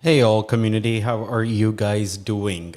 Hey all community, how are you guys doing?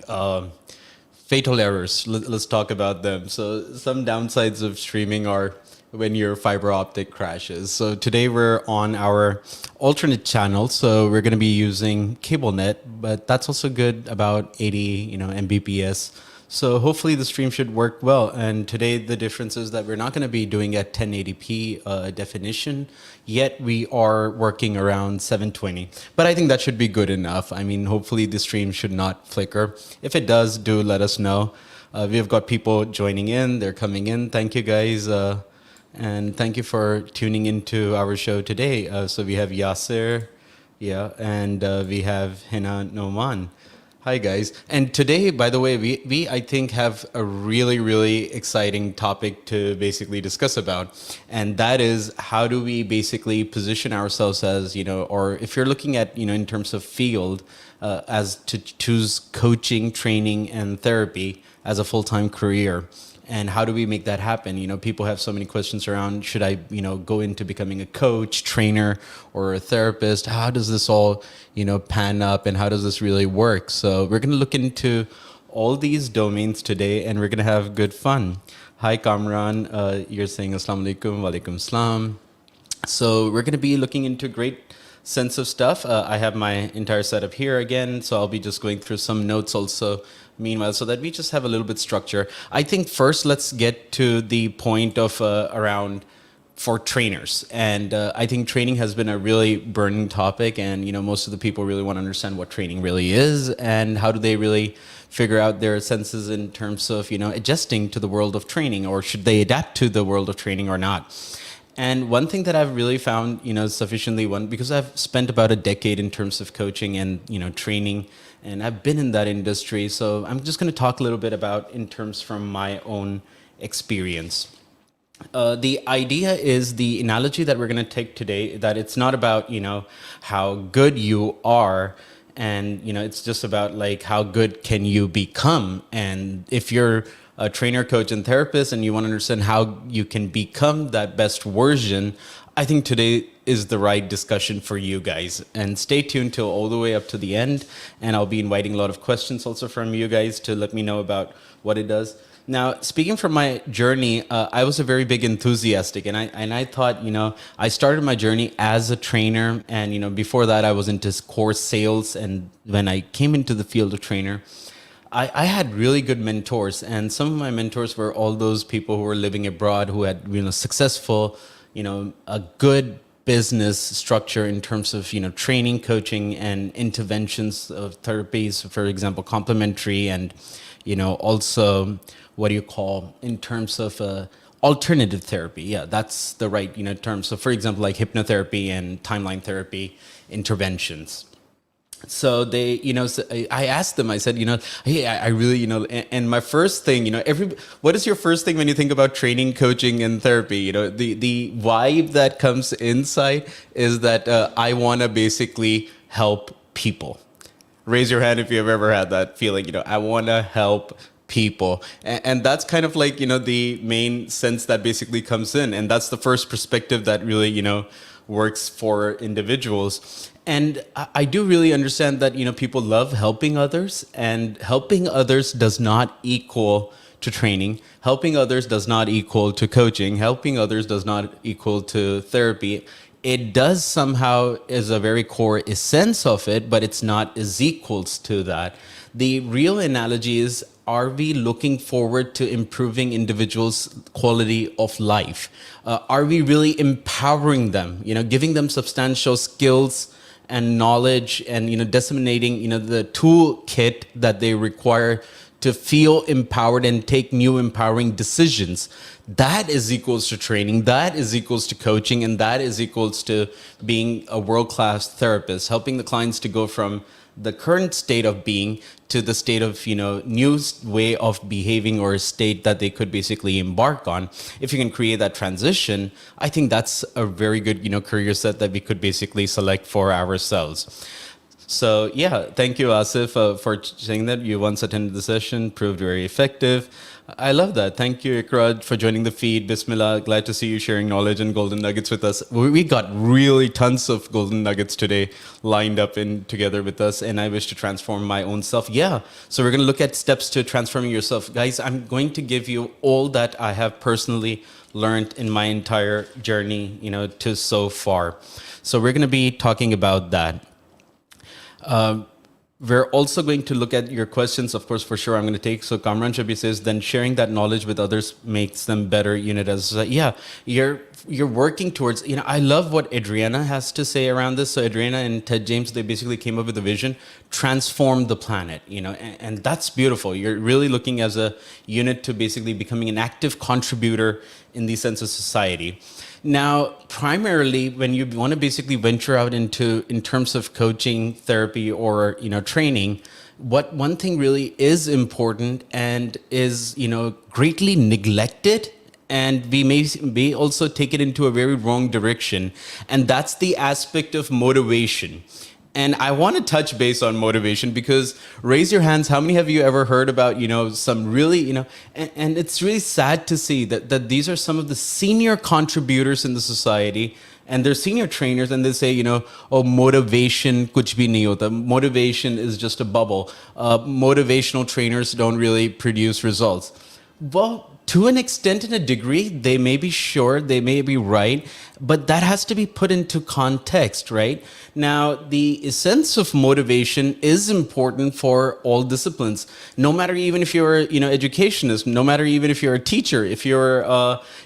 Fatal errors, let's talk about them. So some downsides of streaming are when your fiber optic crashes. So today we're on our alternate channel, so we're going to be using CableNet, but that's also good about 80, Mbps. So hopefully the stream should work well. And today the difference is that we're not going to be doing at 1080p definition, yet we are working around 720. But I think that should be good enough. I mean, hopefully the stream should not flicker. If it does, do let us know. We've got people joining in, they're coming in. Thank you guys. And thank you for tuning into our show today. So we have Yasser, yeah, and we have Hina Noman. Hi guys. And today, by the way, we I think have a really exciting topic to basically discuss about. And that is how do we basically position ourselves as, or if you're looking at, in terms of field, as to choose coaching, training, and therapy as a full-time career. And how do we make that happen? People have so many questions around, should I, go into becoming a coach, trainer, or a therapist? How does this all, pan up, and how does this really work? So we're going to look into all these domains today, and we're going to have good fun. Hi, Kamran. You're saying Assalamu alaikum, wa alaikum salam. So we're going to be looking into great sense of stuff. I have my entire setup here again, so I'll be just going through some notes also meanwhile, so that we just have a little bit structure. I think first let's get to the point of around for trainers. And I think training has been a really burning topic, and most of the people really want to understand what training really is and how do they really figure out their senses in terms of adjusting to the world of training, or should they adapt to the world of training or not. And one thing that I've really found, sufficiently because I've spent about a decade in terms of coaching and, training, and I've been in that industry. So I'm just going to talk a little bit about in terms from my own experience. The idea is the analogy that we're going to take today, that it's not about, how good you are, and, it's just about like how good can you become. And if you're a trainer, coach, and therapist, and you want to understand how you can become that best version, I think today is the right discussion for you guys. And stay tuned till all the way up to the end. And I'll be inviting a lot of questions also from you guys to let me know about what it does. Now, speaking from my journey, I was a very big enthusiastic, and I thought, I started my journey as a trainer, and before that I was into course sales, and when I came into the field of trainer, I had really good mentors, and some of my mentors were all those people who were living abroad, who had successful, a good business structure in terms of training, coaching, and interventions of therapies, for example, complementary, and also what do you call in terms of alternative therapy. Yeah, that's the right term. So for example, like hypnotherapy and timeline therapy interventions. So they, so I asked them, I said, hey, I really, and my first thing, what is your first thing when you think about training, coaching, and therapy? The vibe that comes inside is that I want to basically help people. Raise your hand if you've ever had that feeling, I want to help people. And that's kind of like, the main sense that basically comes in. And that's the first perspective that really, works for individuals. And I do really understand that, people love helping others, and helping others does not equal to training. Helping others does not equal to coaching. Helping others does not equal to therapy. It does somehow is a very core essence of it, but it's not as equals to that. The real analogy is, are we looking forward to improving individuals' quality of life? Are we really empowering them, giving them substantial skills and knowledge, and disseminating the toolkit that they require to feel empowered and take new empowering decisions? That is equals to training, that is equals to coaching, and that is equals to being a world-class therapist, helping the clients to go from the current state of being to the state of new way of behaving, or a state that they could basically embark on. If you can create that transition, I think that's a very good career set that we could basically select for ourselves. So yeah, thank you, Asif, for saying that. You once attended the session, proved very effective. I love that. Thank you, Ikrad, for joining the feed. Bismillah, glad to see you sharing knowledge and golden nuggets with us. We got really tons of golden nuggets today lined up in together with us, and I wish to transform my own self. Yeah, so we're going to look at steps to transforming yourself. Guys, I'm going to give you all that I have personally learned in my entire journey, to so far. So we're going to be talking about that. We're also going to look at your questions, of course, for sure. I'm going to take. So Kamran Shabi says, then sharing that knowledge with others makes them better unit as yeah, you're working towards, I love what Adriana has to say around this. So Adriana and Ted James, they basically came up with a vision, transform the planet, and that's beautiful. You're really looking as a unit to basically becoming an active contributor in the sense of society. Now, primarily, when you want to basically venture out into in terms of coaching, therapy, or training, what one thing really is important and is greatly neglected, and we may also take it into a very wrong direction, and that's the aspect of motivation. And I want to touch base on motivation because raise your hands. How many have you ever heard about, some really, and it's really sad to see that these are some of the senior contributors in the society, and they're senior trainers, and they say, oh, motivation kuch bhi nahi hota. Motivation is just a bubble. Motivational trainers don't really produce results. Well, to an extent and a degree, they may be sure, they may be right, but that has to be put into context, right? Now, the essence of motivation is important for all disciplines. No matter even if you're, educationist, no matter even if you're a teacher, if you're,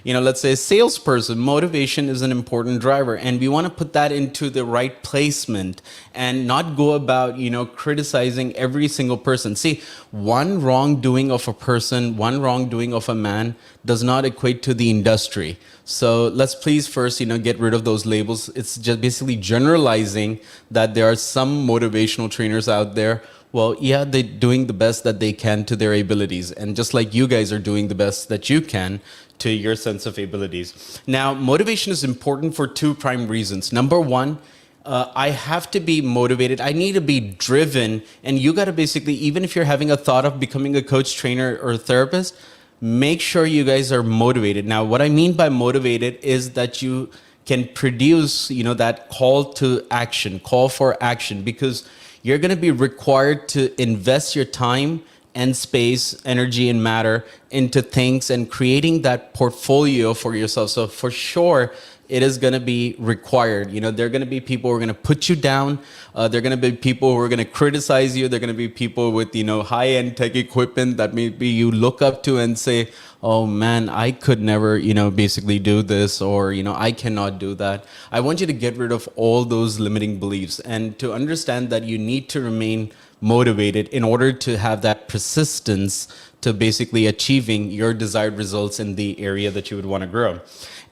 let's say a salesperson, motivation is an important driver. And we want to put that into the right placement and not go about, criticizing every single person. See, one wrongdoing of a person, one wrongdoing of a man does not equate to the industry. So let's please first, get rid of those labels. It's just basically generalizing that there are some motivational trainers out there. Well, yeah, they're doing the best that they can to their abilities. And just like you guys are doing the best that you can to your sense of abilities. Now, motivation is important for two prime reasons. Number one, I have to be motivated. I need to be driven. And you got to basically, even if you're having a thought of becoming a coach, trainer, or a therapist, make sure you guys are motivated. Now, what I mean by motivated is that you can produce, that call to action, call for action, because you're going to be required to invest your time and space, energy and matter into things and creating that portfolio for yourself. So for sure, it is going to be required. There are going to be people who are going to put you down. There are going to be people who are going to criticize you. There are going to be people with, high-end tech equipment that maybe you look up to and say, oh man, I could never, basically do this, or, I cannot do that. I want you to get rid of all those limiting beliefs and to understand that you need to remain motivated in order to have that persistence to basically achieving your desired results in the area that you would want to grow.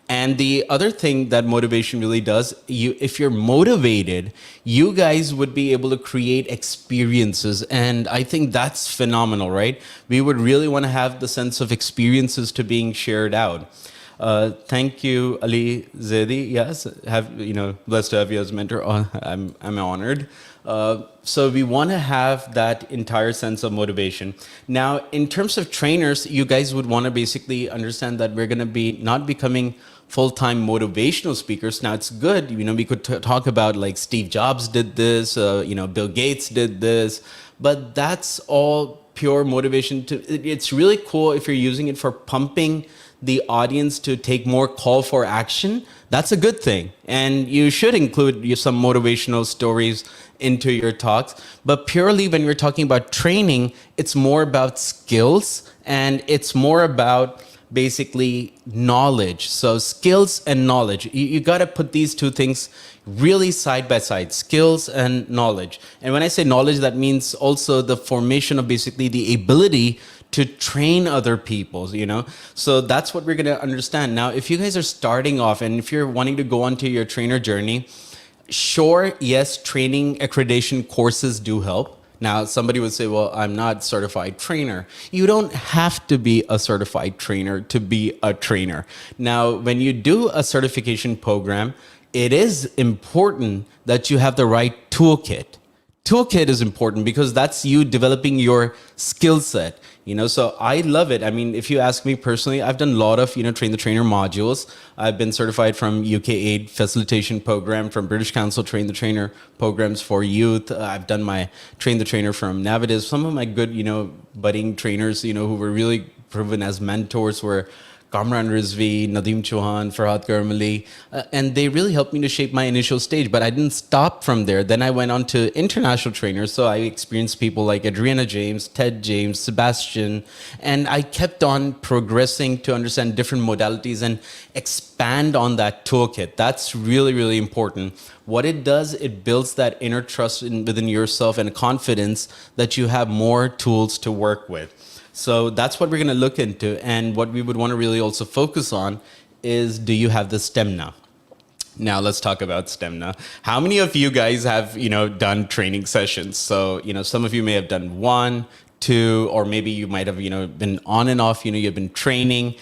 And the other thing that motivation really does, if you're motivated, you guys would be able to create experiences. And I think that's phenomenal, right? We would really want to have the sense of experiences to being shared out. Thank you, Ali Zaidi. Yes, blessed to have you as a mentor. Oh, I'm honored. So we want to have that entire sense of motivation. Now, in terms of trainers, you guys would want to basically understand that we're going to be not becoming full-time motivational speakers. Now, it's good, we could talk about like Steve Jobs did this, Bill Gates did this, but that's all pure motivation. It's really cool if you're using it for pumping the audience to take more call for action. That's a good thing. And you should include some motivational stories into your talks. But purely when we're talking about training, it's more about skills and it's more about basically knowledge. So skills and knowledge, you got to put these two things really side by side, skills and knowledge. And when I say knowledge, that means also the formation of basically the ability to train other people, So that's what we're going to understand. Now, if you guys are starting off and if you're wanting to go onto your trainer journey, sure, yes, training accreditation courses do help. Now, somebody would say, well, I'm not a certified trainer. You don't have to be a certified trainer to be a trainer. Now, when you do a certification program, it is important that you have the right toolkit toolkit is important because that's you developing your skill set. So I love it. I mean, if you ask me personally, I've done a lot of, train the trainer modules. I've been certified from UK8 facilitation program, from British Council train the trainer programs for youth. I've done my train the trainer from Navides. Some of my good, budding trainers, who were really proven as mentors were Kamran Rizvi, Nadeem Chauhan, Farhad Karmali, and they really helped me to shape my initial stage. But I didn't stop from there. Then I went on to international trainers. So I experienced people like Adriana James, Ted James, Sebastian, and I kept on progressing to understand different modalities and expand on that toolkit. That's really, really important. What it does, it builds that inner trust within yourself and confidence that you have more tools to work with. So that's what we're going to look into. And what we would want to really also focus on is, do you have the stamina? Now let's talk about stamina. How many of you guys have, done training sessions? So, some of you may have done 1, 2, or maybe you might have, been on and off, you've been training.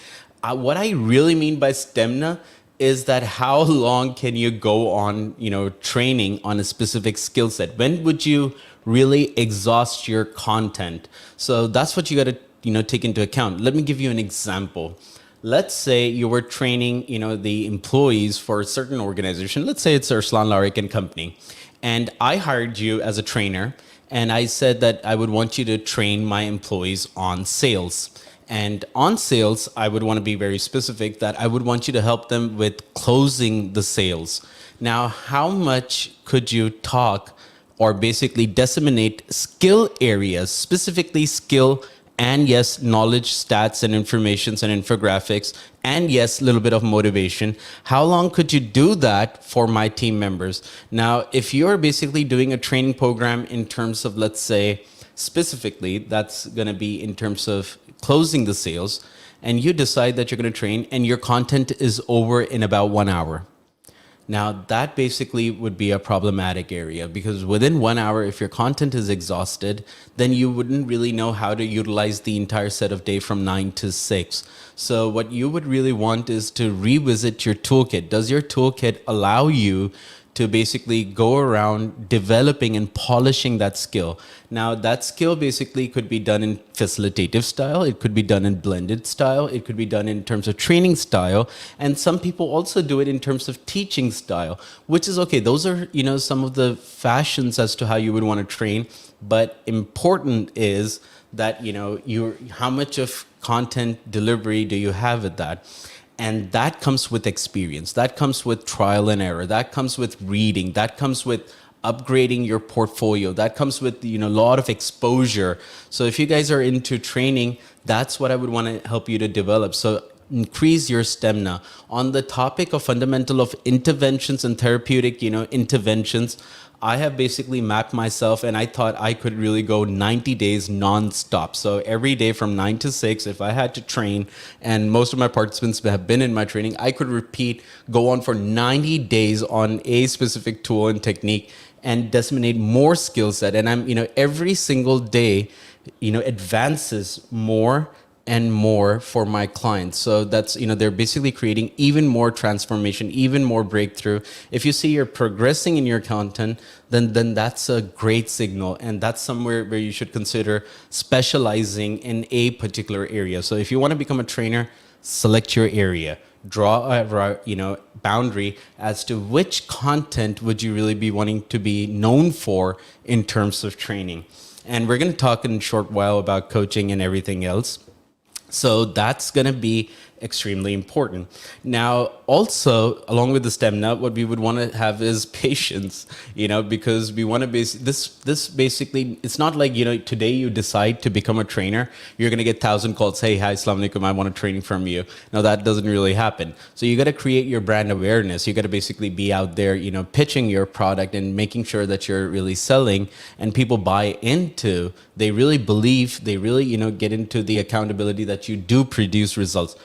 What I really mean by stamina is that how long can you go on, training on a specific skill set? When would you really exhaust your content? So that's what you got to, take into account. Let me give you an example. Let's say you were training, the employees for a certain organization. Let's say it's Arslan Larik and Company. And I hired you as a trainer, and I said that I would want you to train my employees on sales. And on sales, I would want to be very specific that I would want you to help them with closing the sales. Now, how much could you talk or basically disseminate skill areas, specifically skill and yes, knowledge, stats and informations and infographics, and yes, a little bit of motivation. How long could you do that for my team members? Now, if you're basically doing a training program in terms of, let's say, specifically, that's going to be in terms of closing the sales, and you decide that you're going to train and your content is over in about 1 hour. Now, that basically would be a problematic area because within 1 hour, if your content is exhausted, then you wouldn't really know how to utilize the entire set of day from 9 to 6. So what you would really want is to revisit your toolkit. Does your toolkit allow you to basically go around developing and polishing that skill? Now, that skill basically could be done in facilitative style. It could be done in blended style. It could be done in terms of training style. And some people also do it in terms of teaching style, which is okay. Those are, some of the fashions as to how you would want to train. But important is that, how much of content delivery do you have at that? And that comes with experience. That comes with trial and error. That comes with reading. That comes with upgrading your portfolio. That comes with, a lot of exposure. So if you guys are into training, that's what I would want to help you to develop. So increase your stamina. On the topic of fundamental of interventions and therapeutic, interventions, I have basically mapped myself and I thought I could really go 90 days non-stop. So every day from 9 to 6, if I had to train, and most of my participants have been in my training, I could go on for 90 days on a specific tool and technique and disseminate more skill set. And I'm, every single day, advances more and more for my clients. So that's, they're basically creating even more transformation, even more breakthrough. If you see you're progressing in your content, then that's a great signal. And that's somewhere where you should consider specializing in a particular area. So if you want to become a trainer, select your area. Draw a boundary as to which content would you really be wanting to be known for in terms of training. And we're going to talk in a short while about coaching and everything else. So that's going to be extremely important. Now, also, along with the stamina, what we would want to have is patience, because we want to this basically, it's not like, today you decide to become a trainer, you're going to get 1,000 calls, hey, hi, assalamu alaikum, I want a training from you. Now, that doesn't really happen. So you got to create your brand awareness. You got to basically be out there, pitching your product and making sure that you're really selling and people buy into, they really believe, they really, get into the accountability that you do produce results.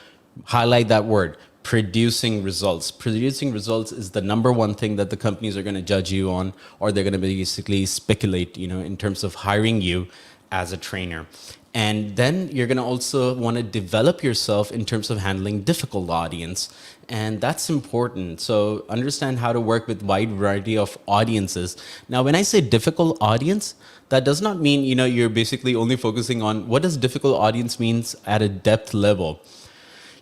Highlight that word, producing results. Producing results is the number one thing that the companies are going to judge you on, or they're going to basically speculate, in terms of hiring you as a trainer. And then you're going to also want to develop yourself in terms of handling difficult audience. And that's important. So understand how to work with wide variety of audiences. Now, when I say difficult audience, that does not mean, you're basically only focusing on what does difficult audience means at a depth level.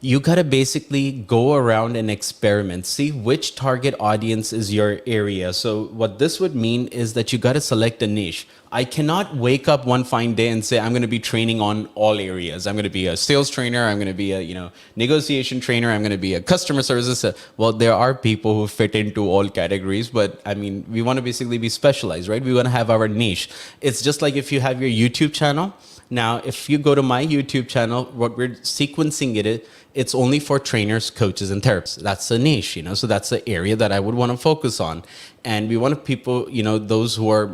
You got to basically go around and experiment, see which target audience is your area. So what this would mean is that you got to select a niche. I cannot wake up one fine day and say, I'm going to be training on all areas. I'm going to be a sales trainer. I'm going to be a, negotiation trainer. I'm going to be a customer services. Well, there are people who fit into all categories, but I mean, we want to basically be specialized, right? We want to have our niche. It's just like if you have your YouTube channel. Now, if you go to my YouTube channel, what we're sequencing it's only for trainers, coaches, and therapists. That's a niche, so that's the area that I would want to focus on. And we want people, those who are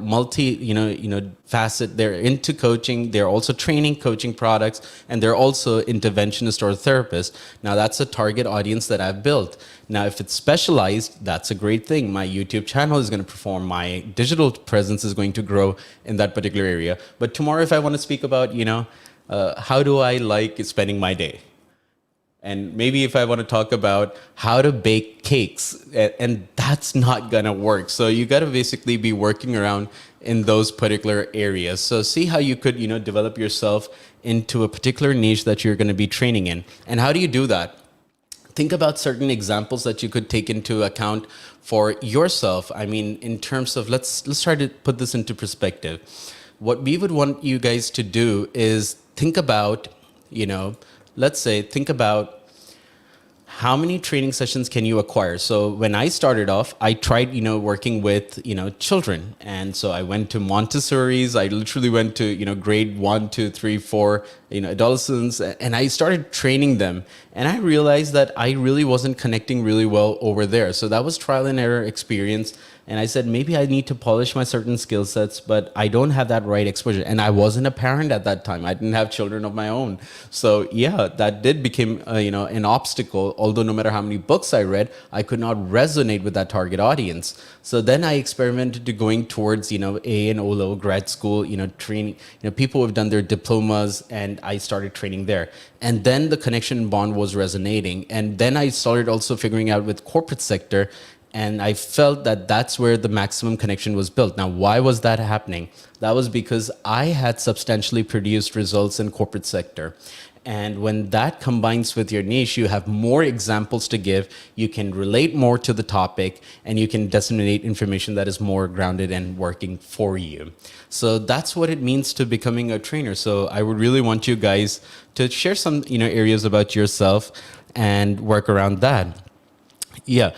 facet, they're into coaching, they're also training coaching products, and they're also interventionist or therapists. Now, that's a target audience that I've built. Now, if it's specialized, that's a great thing. My YouTube channel is going to perform. My digital presence is going to grow in that particular area. But tomorrow, if I want to speak about, how do I like spending my day? And maybe if I want to talk about how to bake cakes, and that's not going to work. So you got to basically be working around in those particular areas. So see how you could, develop yourself into a particular niche that you're going to be training in. And how do you do that? Think about certain examples that you could take into account for yourself. I mean, in terms of, let's try to put this into perspective. What we would want you guys to do is think about, think about how many training sessions can you acquire? So when I started off, I tried, working with, children. And so I went to Montessori's. I literally went to, grade 1, 2, 3, 4, adolescents, and I started training them. And I realized that I really wasn't connecting really well over there. So that was trial and error experience. And I said, maybe I need to polish my certain skill sets, but I don't have that right exposure. And I wasn't a parent at that time. I didn't have children of my own. So yeah, that did become, an obstacle. Although no matter how many books I read, I could not resonate with that target audience. So then I experimented to going towards, A and O level grad school, training, people who have done their diplomas, and I started training there. And then the connection bond was resonating. And then I started also figuring out with corporate sector. And I felt that that's where the maximum connection was built. Now, why was that happening? That was because I had substantially produced results in corporate sector. And when that combines with your niche, you have more examples to give, you can relate more to the topic, and you can disseminate information that is more grounded and working for you. So that's what it means to becoming a trainer. So I would really want you guys to share some, areas about yourself and work around that. Yeah.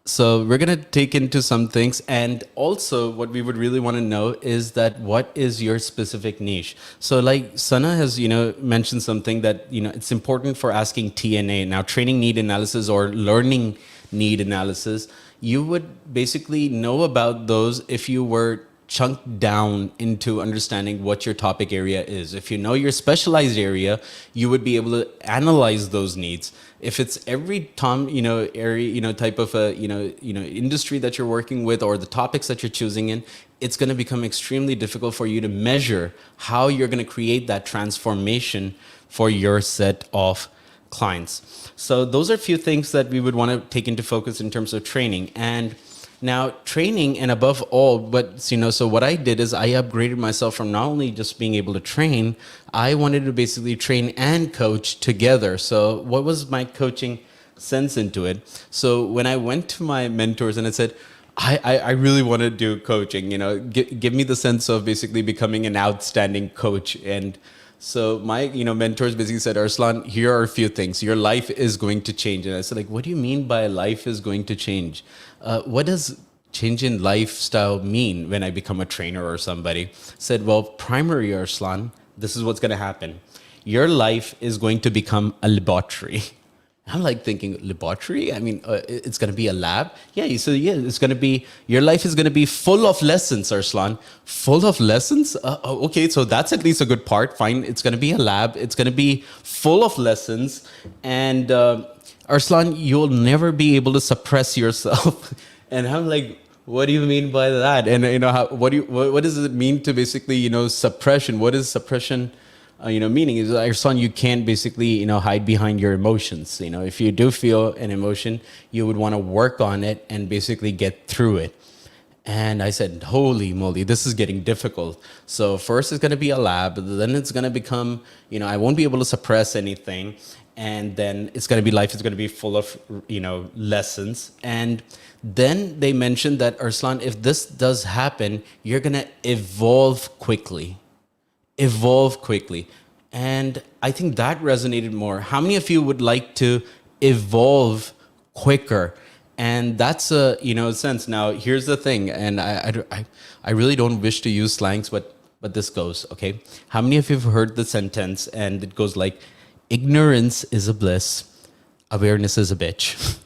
So we're going to take into some things. And also what we would really want to know is that what is your specific niche? So like Sana has, mentioned something that, it's important for asking TNA. Now, training need analysis or learning need analysis, you would basically know about those if you were chunked down into understanding what your topic area is. If you know your specialized area, you would be able to analyze those needs. If it's every area, type of a, industry that you're working with or the topics that you're choosing in, it's going to become extremely difficult for you to measure how you're going to create that transformation for your set of clients. So those are a few things that we would want to take into focus in terms of training. And now, training, and above all, but so what I did is I upgraded myself from not only just being able to train, I wanted to basically train and coach together. So what was my coaching sense into it? So when I went to my mentors and I said, I really want to do coaching, give me the sense of basically becoming an outstanding coach. And so my, mentors basically said, Arslan, here are a few things. Your life is going to change. And I said, what do you mean by life is going to change? What does change in lifestyle mean when I become a trainer or somebody? I said, well, primary, Arslan, this is what's going to happen. Your life is going to become a laboratory. I'm like thinking, laboratory? I mean, it's going to be a lab? Yeah, so it's going to be, your life is going to be full of lessons, Arslan. Full of lessons? Okay, so that's at least a good part. Fine, it's going to be a lab. It's going to be full of lessons. And Arslan, you'll never be able to suppress yourself. And I'm like, what do you mean by that? And, what does it mean to basically, suppression? What is suppression? Meaning is, Arslan, you can't basically, hide behind your emotions. If you do feel an emotion, you would want to work on it and basically get through it. And I said, holy moly, this is getting difficult. So first it's going to be a lab, then it's going to become, I won't be able to suppress anything. And then it's going to be life is going to be full of, lessons. And then they mentioned that, Arslan, if this does happen, you're going to evolve quickly. Evolve quickly. And I think that resonated more. How many of you would like to evolve quicker? And that's a sense. Now here's the thing, and I really don't wish to use slangs, but this goes, okay? How many of you have heard the sentence and it goes like, ignorance is a bliss, awareness is a bitch.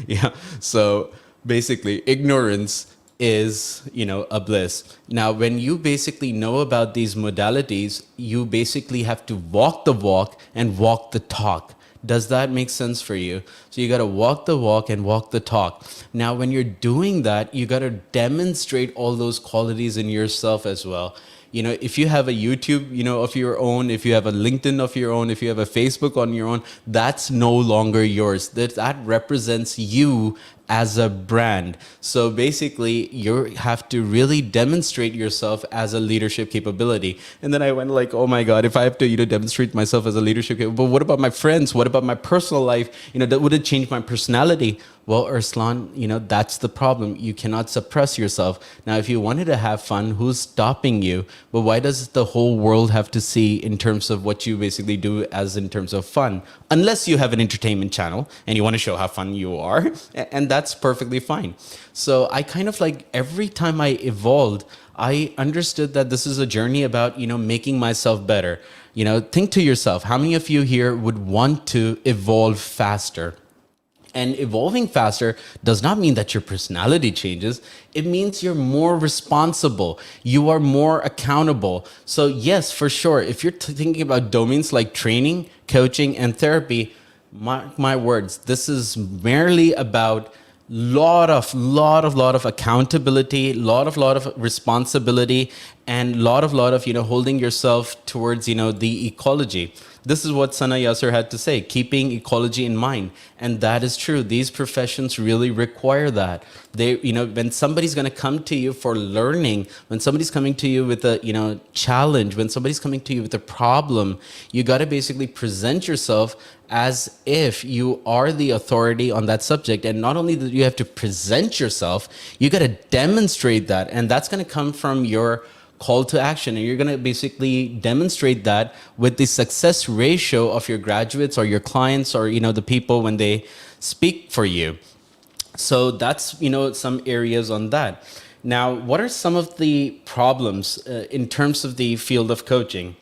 Yeah. So basically ignorance is, a bliss. Now, when you basically know about these modalities, you basically have to walk the walk and walk the talk. Does that make sense for you? So you got to walk the walk and walk the talk. Now, when you're doing that, you got to demonstrate all those qualities in yourself as well. If you have a YouTube, of your own, if you have a LinkedIn of your own, if you have a Facebook on your own, that's no longer yours. That represents you as a brand. So basically, you have to really demonstrate yourself as a leadership capability. And then I went like, oh my God, if I have to, demonstrate myself as a leadership capability, but what about my friends? What about my personal life? That would have changed my personality. Well, Arslan, that's the problem. You cannot suppress yourself. Now, if you wanted to have fun, who's stopping you? But why does the whole world have to see in terms of what you basically do as in terms of fun? Unless you have an entertainment channel and you want to show how fun you are. And that's perfectly fine. So I kind of like every time I evolved, I understood that this is a journey about, making myself better. Think to yourself, how many of you here would want to evolve faster? And evolving faster does not mean that your personality changes. It means you're more responsible. You are more accountable. So yes, for sure, if you're thinking about domains like training, coaching, and therapy, mark my words, this is merely about lot of accountability, lot of responsibility, and lot of holding yourself towards the ecology. This is what Sana Yasser had to say, keeping ecology in mind. And that is true. These professions really require that. They, when somebody's going to come to you for learning, when somebody's coming to you with a, challenge, when somebody's coming to you with a problem, you got to basically present yourself as if you are the authority on that subject. And not only that you have to present yourself, you got to demonstrate that. And that's going to come from your call to action, and you're going to basically demonstrate that with the success ratio of your graduates or your clients or the people when they speak for you. So that's some areas on that. Now, what are some of the problems in terms of the field of coaching?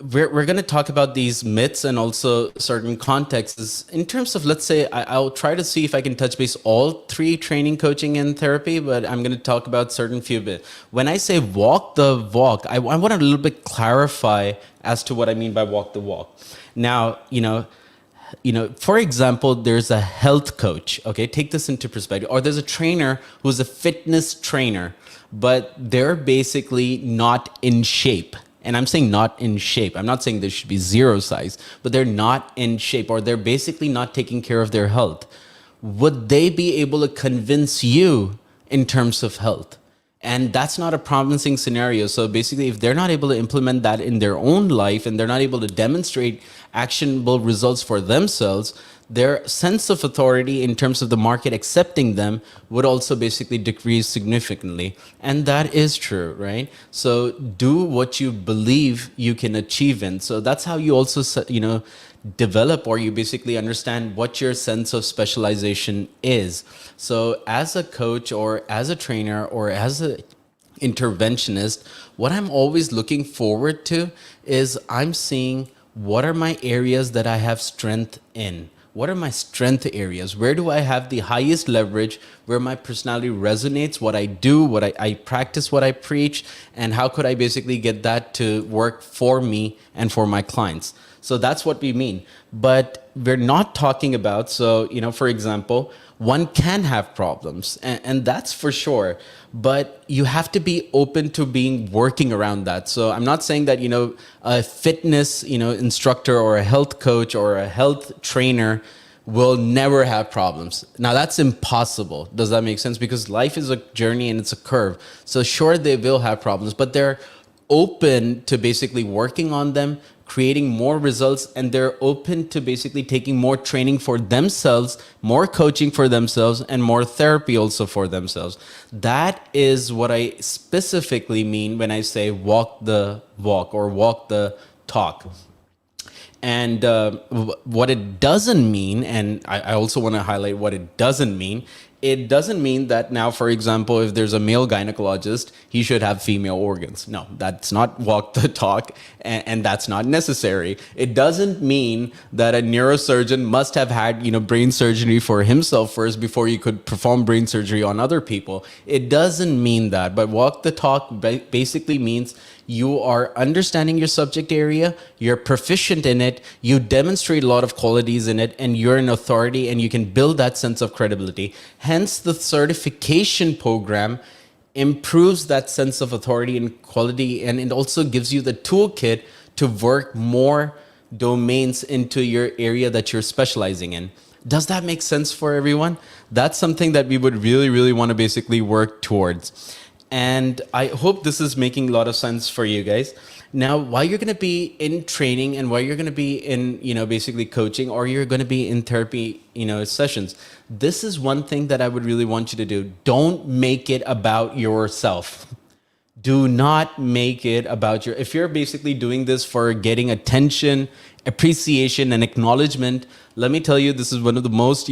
We're going to talk about these myths and also certain contexts in terms of, let's say, I'll try to see if I can touch base all three: training, coaching, and therapy, but I'm going to talk about certain few bits. When I say walk the walk, I want to a little bit clarify as to what I mean by walk the walk. Now, for example, there's a health coach, okay? Take this into perspective. Or there's a trainer who's a fitness trainer, but they're basically not in shape. And I'm saying not in shape. I'm not saying there should be zero size, but they're not in shape, or they're basically not taking care of their health. Would they be able to convince you in terms of health? And that's not a promising scenario. So basically, if they're not able to implement that in their own life and they're not able to demonstrate actionable results for themselves, their sense of authority in terms of the market accepting them would also basically decrease significantly. And that is true, right? So do what you believe you can achieve in. So that's how you also, develop, or you basically understand what your sense of specialization is. So as a coach or as a trainer or as an interventionist, what I'm always looking forward to is I'm seeing what are my areas that I have strength in. What are my strength areas? Where do I have the highest leverage? Where my personality resonates, what I do, what I practice, what I preach, and how could I basically get that to work for me and for my clients? So that's what we mean. But we're not talking about, so, for example, one can have problems, and that's for sure. But you have to be open to being working around that. So I'm not saying that, a fitness, instructor or a health coach or a health trainer will never have problems. Now that's impossible. Does that make sense? Because life is a journey and it's a curve. So sure, they will have problems, but they're open to basically working on them, creating more results, and they're open to basically taking more training for themselves, more coaching for themselves, and more therapy also for themselves. That is what I specifically mean when I say walk the walk or walk the talk. And what it doesn't mean, and I also want to highlight what it doesn't mean. It doesn't mean that now, for example, if there's a male gynecologist, he should have female organs. No, that's not walk the talk, and that's not necessary. It doesn't mean that a neurosurgeon must have had, brain surgery for himself first before you could perform brain surgery on other people. It doesn't mean that. But walk the talk basically means you are understanding your subject area, you're proficient in it, you demonstrate a lot of qualities in it, and you're an authority, and you can build that sense of credibility. Hence, the certification program improves that sense of authority and quality, and it also gives you the toolkit to work more domains into your area that you're specializing in. Does that make sense for everyone? That's something that we would really, really want to basically work towards. And I hope this is making a lot of sense for you guys. Now, while you're going to be in training and while you're going to be in, basically coaching, or you're going to be in therapy, sessions, this is one thing that I would really want you to do. Don't make it about yourself. Do not make it about if you're basically doing this for getting attention, appreciation, and acknowledgement, let me tell you, this is one of the most,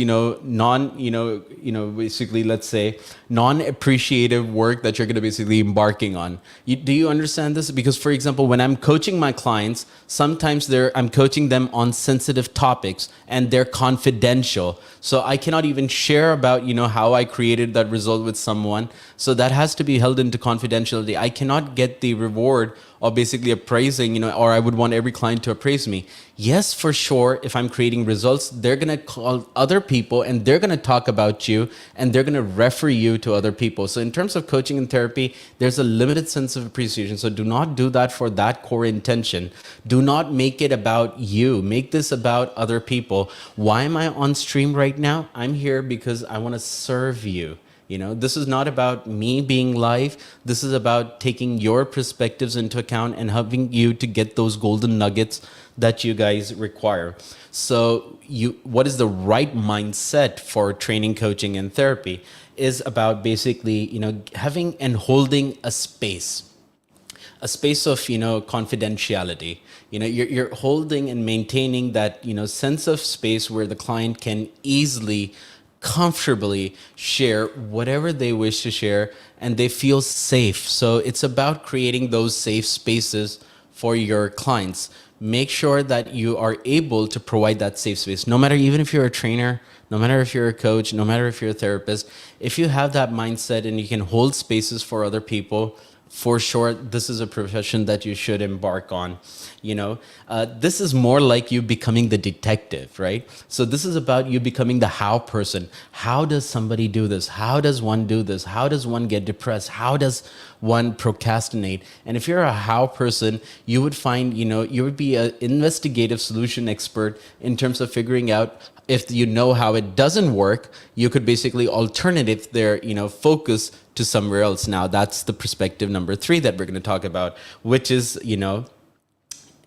basically, let's say, non-appreciative work that you're going to basically embarking on. Do you understand this? Because, for example, when I'm coaching my clients, sometimes I'm coaching them on sensitive topics and they're confidential. So I cannot even share about, how I created that result with someone. So that has to be held into confidentiality. I cannot get the reward of basically appraising, or I would want every client to appraise me. Yes, for sure, if I'm creating results, they're going to call other people and they're going to talk about you and they're going to refer you to other people. So in terms of coaching and therapy, there's a limited sense of appreciation. So do not do that for that core intention. Do not make it about you. Make this about other people. Why am I on stream right now? I'm here because I want to serve you. This is not about me being live. This is about taking your perspectives into account and helping you to get those golden nuggets that you guys require. So what is the right mindset for training, coaching, and therapy is about basically, having and holding a space of, confidentiality. You're holding and maintaining that, sense of space where the client can easily, comfortably share whatever they wish to share and they feel safe. So it's about creating those safe spaces for your clients. Make sure that you are able to provide that safe space, no matter, even if you're a trainer, no matter if you're a coach, no matter if you're a therapist. If you have that mindset and you can hold spaces for other people, for sure, this is a profession that you should embark on. This is more like you becoming the detective, right? So this is about you becoming the how person. How does somebody do this? How does one do this? How does one get depressed? How does one procrastinate? And if you're a how person, you would find, you would be an investigative solution expert in terms of figuring out if you know how it doesn't work, you could basically alternative their, focus to somewhere else. Now, that's the perspective number 3 that we're going to talk about, which is,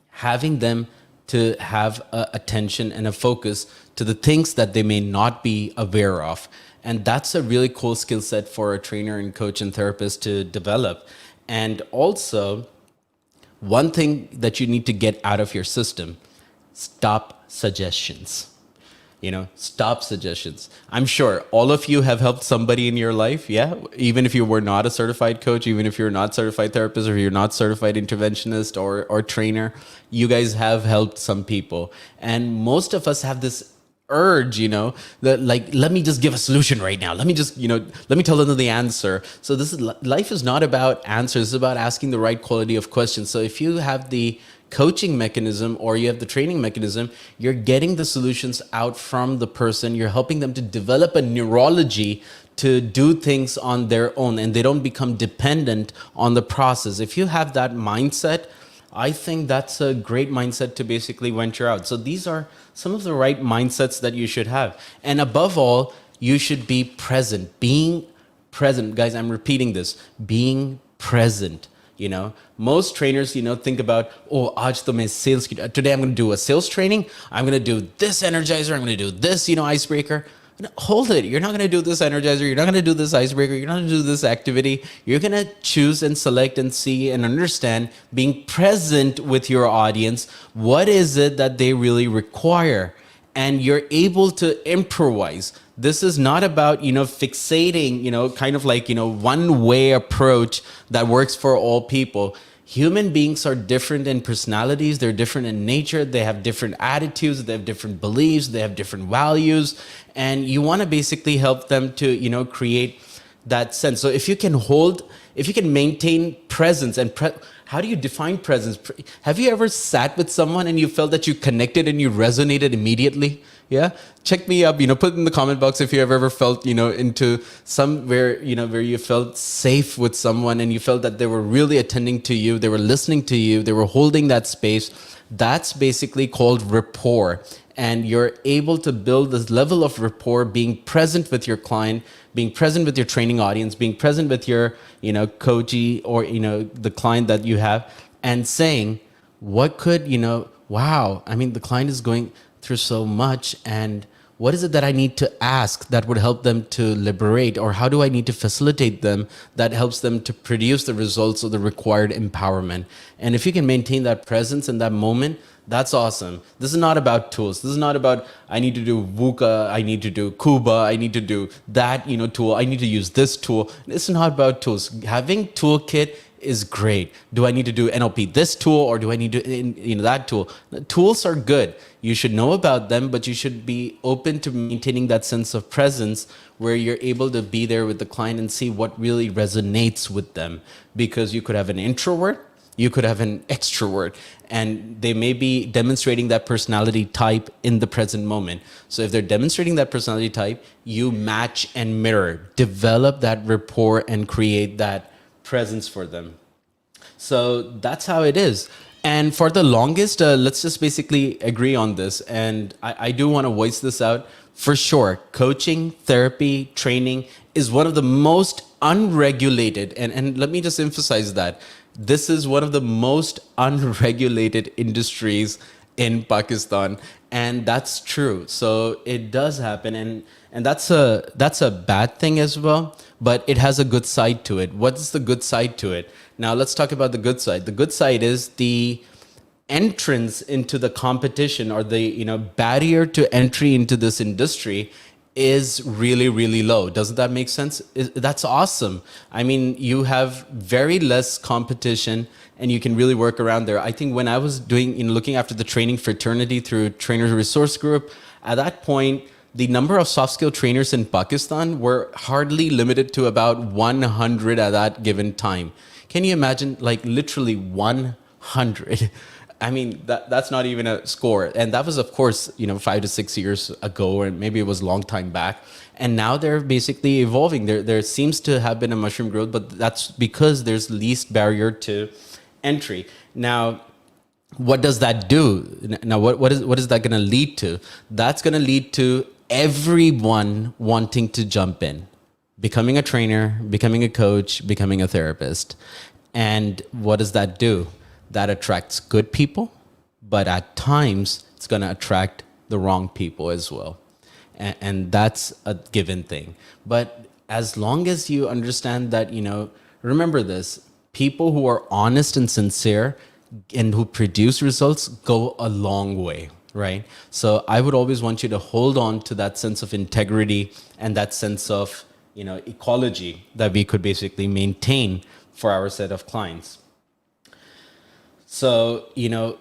having them to have attention and a focus to the things that they may not be aware of. And that's a really cool skill set for a trainer and coach and therapist to develop. And also, one thing that you need to get out of your system, stop suggestions. Stop suggestions. I'm sure all of you have helped somebody in your life. Yeah. Even if you were not a certified coach, even if you're not certified therapist, or you're not certified interventionist or trainer, you guys have helped some people. And most of us have this urge, that like, let me just give a solution right now. Let me just, let me tell them the answer. So life is not about answers. It's about asking the right quality of questions. So if you have the coaching mechanism or you have the training mechanism, you're getting the solutions out from the person. You're helping them to develop a neurology to do things on their own, and they don't become dependent on the process. If you have that mindset, I think that's a great mindset to basically venture out. So these are some of the right mindsets that you should have. And above all, you should be present. Being present, guys, I'm repeating this, being present. You know, most trainers, think about, oh, aaj to main sales, today I'm going to do a sales training. I'm going to do this energizer. I'm going to do this, icebreaker. Hold it. You're not going to do this energizer. You're not going to do this icebreaker. You're not going to do this activity. You're going to choose and select and see and understand, being present with your audience. What is it that they really require? And you're able to improvise. This is not about, fixating, kind of like, one way approach that works for all people. Human beings are different in personalities. They're different in nature. They have different attitudes. They have different beliefs. They have different values. And you want to basically help them to, create that sense. So if you can maintain presence and how do you define presence? Have you ever sat with someone and you felt that you connected and you resonated immediately? Yeah. Check me up, put in the comment box if you have ever felt, into somewhere, where you felt safe with someone and you felt that they were really attending to you. They were listening to you. They were holding that space. That's basically called rapport. And you're able to build this level of rapport, being present with your client, being present with your training audience, being present with your, coachee or, the client that you have, and saying, what could, wow, the client is going through so much, and what is it that I need to ask that would help them to liberate, or how do I need to facilitate them that helps them to produce the results of the required empowerment? And if you can maintain that presence in that moment, that's awesome. This is not about tools. This is not about, I need to do VUCA, I need to do KUBA, I need to do that, tool, I need to use this tool. It's not about tools. Having toolkit is great. Do I need to do NLP this tool, or do I need to that tool? Tools are good. You should know about them, but you should be open to maintaining that sense of presence where you're able to be there with the client and see what really resonates with them. Because you could have an introvert, you could have an extrovert, and they may be demonstrating that personality type in the present moment. So if they're demonstrating that personality type, you match and mirror, develop that rapport and create that presence for them. So that's how it is. And for the longest, let's just basically agree on this. And I do want to voice this out. For sure, coaching, therapy, training is one of the most unregulated, and let me just emphasize that. This is one of the most unregulated industries in Pakistan, and that's true. So it does happen, and that's a bad thing as well, but it has a good side to it. What's the good side to it? Now let's talk about the good side. The good side is the entrance into the competition, or the barrier to entry into this industry is really, really low. Doesn't that make sense? That's awesome. You have very less competition and you can really work around there. I think when I was looking after the training fraternity through Trainers Resource Group, at that point, the number of soft skill trainers in Pakistan were hardly limited to about 100 at that given time. Can you imagine, like literally 100? That's not even a score. And that was, of course, 5 to 6 years ago, or maybe it was a long time back. And now they're basically evolving. There seems to have been a mushroom growth, but that's because there's least barrier to entry. Now, what does that do? Now, what is that going to lead to? That's going to lead to everyone wanting to jump in, becoming a trainer, becoming a coach, becoming a therapist. And what does that do? That attracts good people, but at times it's going to attract the wrong people as well. And that's a given thing. But as long as you understand that, remember this, people who are honest and sincere and who produce results go a long way, right? So I would always want you to hold on to that sense of integrity and that sense of, ecology that we could basically maintain for our set of clients. So,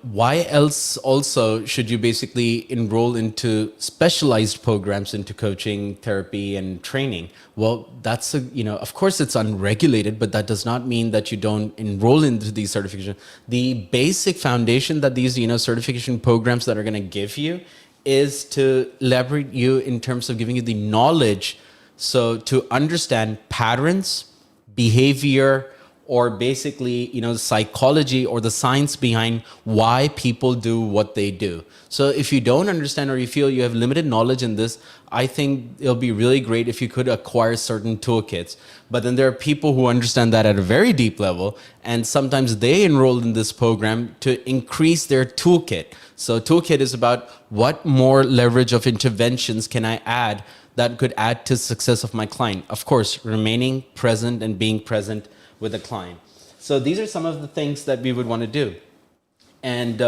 why else also should you basically enroll into specialized programs into coaching, therapy, and training? Well, of course it's unregulated, but that does not mean that you don't enroll into these certifications. The basic foundation that these, certification programs that are going to give you is to leverage you in terms of giving you the knowledge. So to understand patterns, behavior, or basically, psychology or the science behind why people do what they do. So if you don't understand or you feel you have limited knowledge in this, I think it'll be really great if you could acquire certain toolkits. But then there are people who understand that at a very deep level, and sometimes they enroll in this program to increase their toolkit. So toolkit is about what more leverage of interventions can I add that could add to success of my client. Of course, remaining present and being present with a client. So these are some of the things that we would want to do. And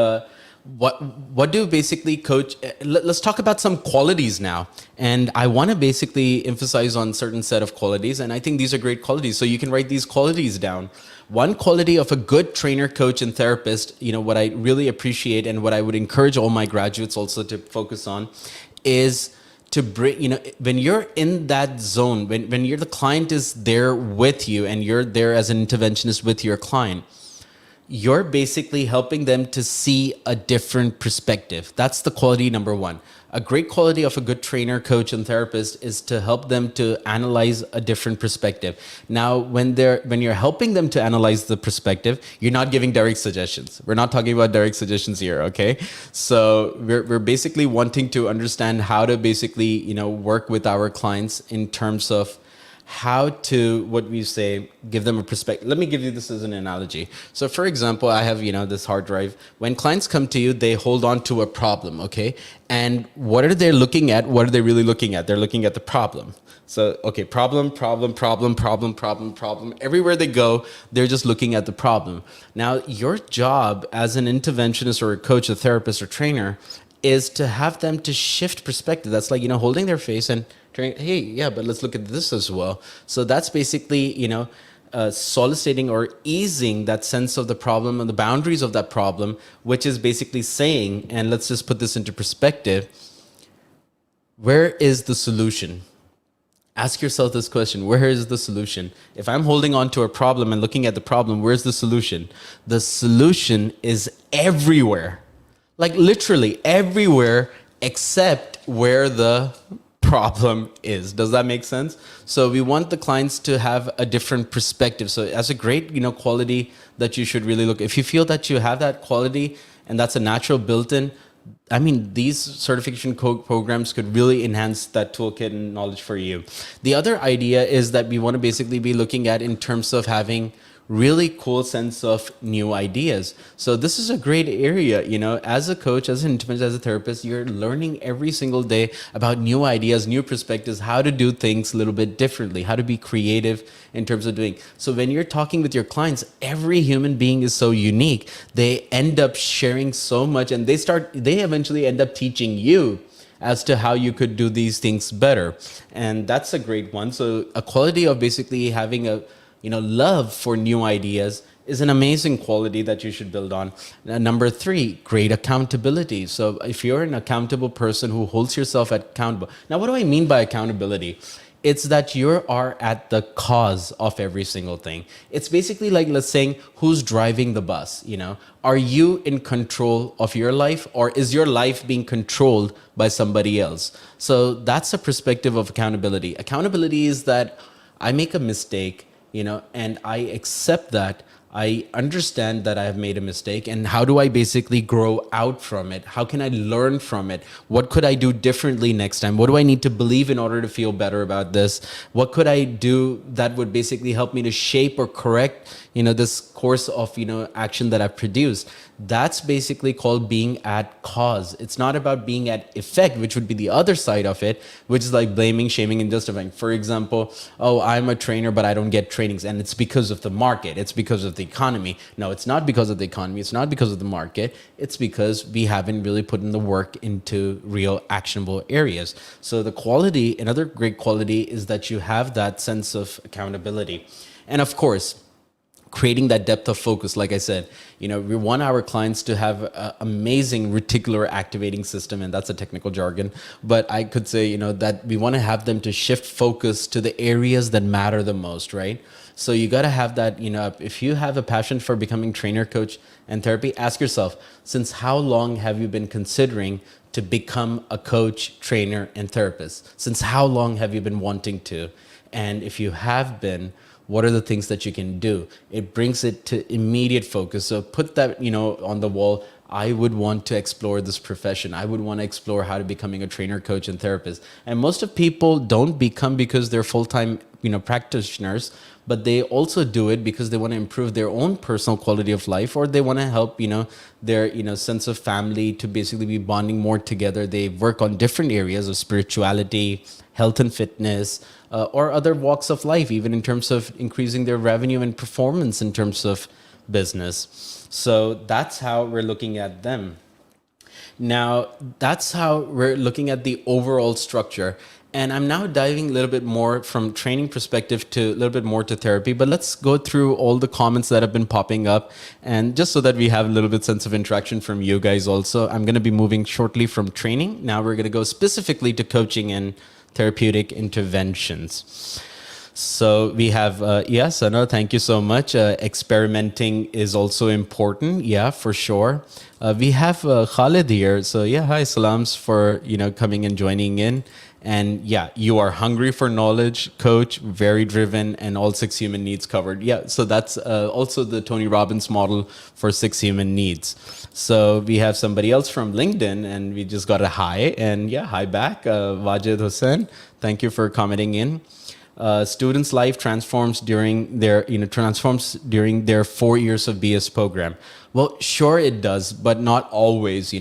what do basically coach? Let's talk about some qualities now. And I want to basically emphasize on certain set of qualities. And I think these are great qualities. So you can write these qualities down. One quality of a good trainer, coach, and therapist, what I really appreciate and what I would encourage all my graduates also to focus on is to bring, when you're in that zone, when you're the client is there with you and you're there as an interventionist with your client, you're basically helping them to see a different perspective. That's the quality number one. A great quality of a good trainer, coach, and therapist is to help them to analyze a different perspective. Now, when you're helping them to analyze the perspective, you're not giving direct suggestions. We're not talking about direct suggestions here, okay? So we're basically wanting to understand how to basically, work with our clients in terms of how to, what we say, give them a perspective. Let me give you this as an analogy. So for example, I have, this hard drive. When clients come to you, they hold on to a problem, okay? And what are they looking at? What are they really looking at? They're looking at the problem. So, okay, problem. Everywhere they go, they're just looking at the problem. Now, your job as an interventionist or a coach, a therapist or trainer is to have them to shift perspective. That's like, holding their face and turning, hey, yeah, but let's look at this as well. So that's basically, soliciting or easing that sense of the problem and the boundaries of that problem, which is basically saying, and let's just put this into perspective, where is the solution? Ask yourself this question, where is the solution? If I'm holding on to a problem and looking at the problem, where's the solution? The solution is everywhere. Like literally everywhere except where the problem is. Does that make sense? So we want the clients to have a different perspective. So that's a great, quality that you should really look. If you feel that you have that quality and that's a natural built-in, I mean, these certification programs could really enhance that toolkit and knowledge for you. The other idea is that we want to basically be looking at in terms of having really cool sense of new ideas. So this is a great area, as a coach, as an interventionist, as a therapist, you're learning every single day about new ideas, new perspectives, how to do things a little bit differently, how to be creative in terms of doing. So when you're talking with your clients, every human being is so unique. They end up sharing so much and they eventually end up teaching you as to how you could do these things better. And that's a great one. So a quality of basically having a love for new ideas is an amazing quality that you should build on. Number 3, great accountability. So if you're an accountable person who holds yourself accountable. Now, what do I mean by accountability? It's that you are at the cause of every single thing. It's basically like, let's say, who's driving the bus? Are you in control of your life, or is your life being controlled by somebody else? So that's a perspective of accountability. Accountability is that I make a mistake, and I accept that. I understand that I have made a mistake, and how do I basically grow out from it? How can I learn from it? What could I do differently next time? What do I need to believe in order to feel better about this? What could I do that would basically help me to shape or correct, this course of, action that I've produced? That's basically called being at cause. It's not about being at effect, which would be the other side of it, which is like blaming, shaming, and justifying. For example, oh, I'm a trainer, but I don't get trainings, and it's because of the market. It's because of the economy. No, it's not because of the economy. It's not because of the market. It's because we haven't really put in the work into real actionable areas. So the quality, another great quality, is that you have that sense of accountability. And of course, creating that depth of focus. Like I said, we want our clients to have an amazing reticular activating system, and that's a technical jargon, but I could say, that we want to have them to shift focus to the areas that matter the most, right? So you got to have that, if you have a passion for becoming trainer, coach, and therapy, ask yourself, since how long have you been considering to become a coach, trainer, and therapist? Since how long have you been wanting to? And if you have been, what are the things that you can do? It brings it to immediate focus. So put that, on the wall. I would want to explore this profession. I would want to explore how to becoming a trainer, coach, and therapist. And most of people don't become because they're full-time, practitioners, but they also do it because they want to improve their own personal quality of life, or they want to help, their, sense of family to basically be bonding more together. They work on different areas of spirituality, health and fitness, or other walks of life, even in terms of increasing their revenue and performance in terms of business. So that's how we're looking at them. Now, that's how we're looking at the overall structure. And I'm now diving a little bit more from training perspective to a little bit more to therapy, but let's go through all the comments that have been popping up. And just so that we have a little bit sense of interaction from you guys also, I'm going to be moving shortly from training. Now we're going to go specifically to coaching and therapeutic interventions. So we have, yes, Anna, thank you so much. Experimenting is also important. Yeah, for sure. We have Khalid here. So yeah, hi, salams for, coming and joining in. And yeah, you are hungry for knowledge, coach, very driven, and all 6 human needs covered. Yeah, so that's also the Tony Robbins model for 6 human needs. So we have somebody else from LinkedIn, and we just got a hi. And yeah, hi back, Wajid Hussain. Thank you for commenting in. Students' life transforms during their 4 years of BS program. Well, sure it does, but not always,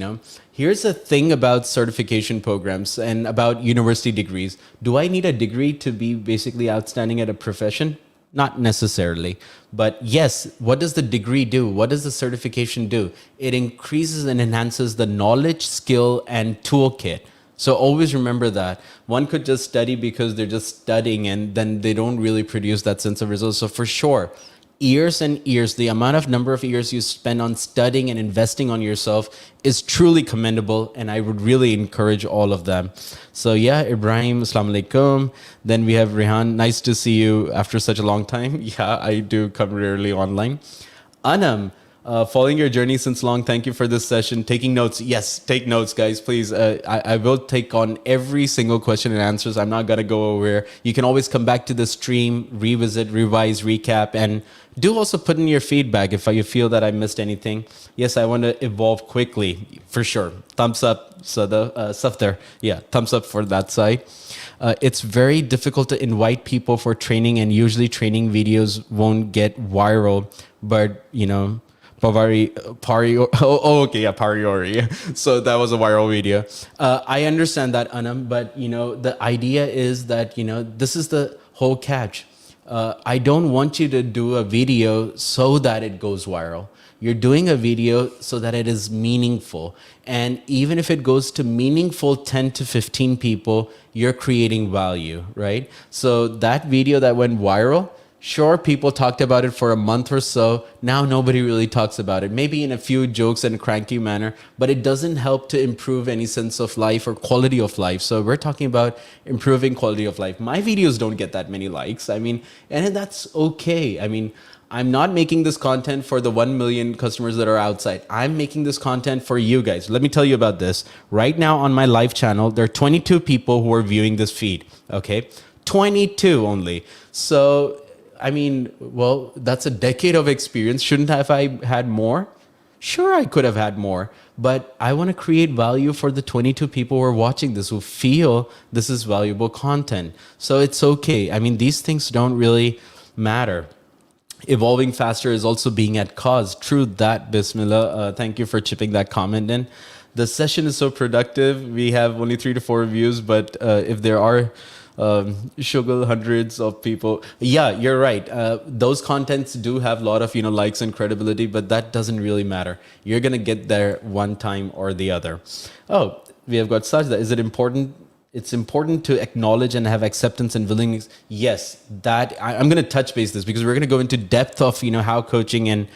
Here's the thing about certification programs and about university degrees. Do I need a degree to be basically outstanding at a profession? Not necessarily. But yes, what does the degree do? What does the certification do? It increases and enhances the knowledge, skill, and toolkit. So always remember that. One could just study because they're just studying and then they don't really produce that sense of results. So for sure, years and years, the number of years you spend on studying and investing on yourself is truly commendable, and I would really encourage all of them. So yeah, Ibrahim, assalamu alaikum. Then we have Rehan, nice to see you after such a long time. Yeah, I do come rarely online. Anam, following your journey since long, thank you for this session. Taking notes, yes, take notes, guys, please. I will take on every single question and answers. I'm not gonna go over. You can always come back to the stream, revisit, revise, recap, and do also put in your feedback if you feel that I missed anything. Yes, I want to evolve quickly, for sure. Thumbs up, so the stuff there. Yeah, thumbs up for that side. It's very difficult to invite people for training, and usually training videos won't get viral, but Pariori. So that was a viral video. I understand that, Anam, but the idea is that this is the whole catch. I don't want you to do a video so that it goes viral. You're doing a video so that it is meaningful. And even if it goes to meaningful 10 to 15 people, you're creating value, right? So that video that went viral, sure, people talked about it for a month or so. Now nobody really talks about it. Maybe in a few jokes and a cranky manner, but it doesn't help to improve any sense of life or quality of life. So we're talking about improving quality of life. My videos don't get that many likes. And that's okay. I'm not making this content for the 1 million customers that are outside. I'm making this content for you guys. Let me tell you about this. Right now on my live channel, there are 22 people who are viewing this feed, okay? 22 only. So that's a decade of experience. Shouldn't have I had more? Sure, I could have had more, but I want to create value for the 22 people who are watching this, who feel this is valuable content. So it's okay. These things don't really matter. Evolving faster is also being at cause. True that, Bismillah. Thank you for chipping that comment in. The session is so productive. We have only 3 to 4 views, but if there are sugar hundreds of people, yeah, you're right. Those contents do have a lot of likes and credibility, but that doesn't really matter. You're gonna get there one time or the other. Oh, we have got Sajda. Is it important it's important to acknowledge and have acceptance and willingness. Yes, that I'm going to touch base this because we're going to go into depth of how coaching and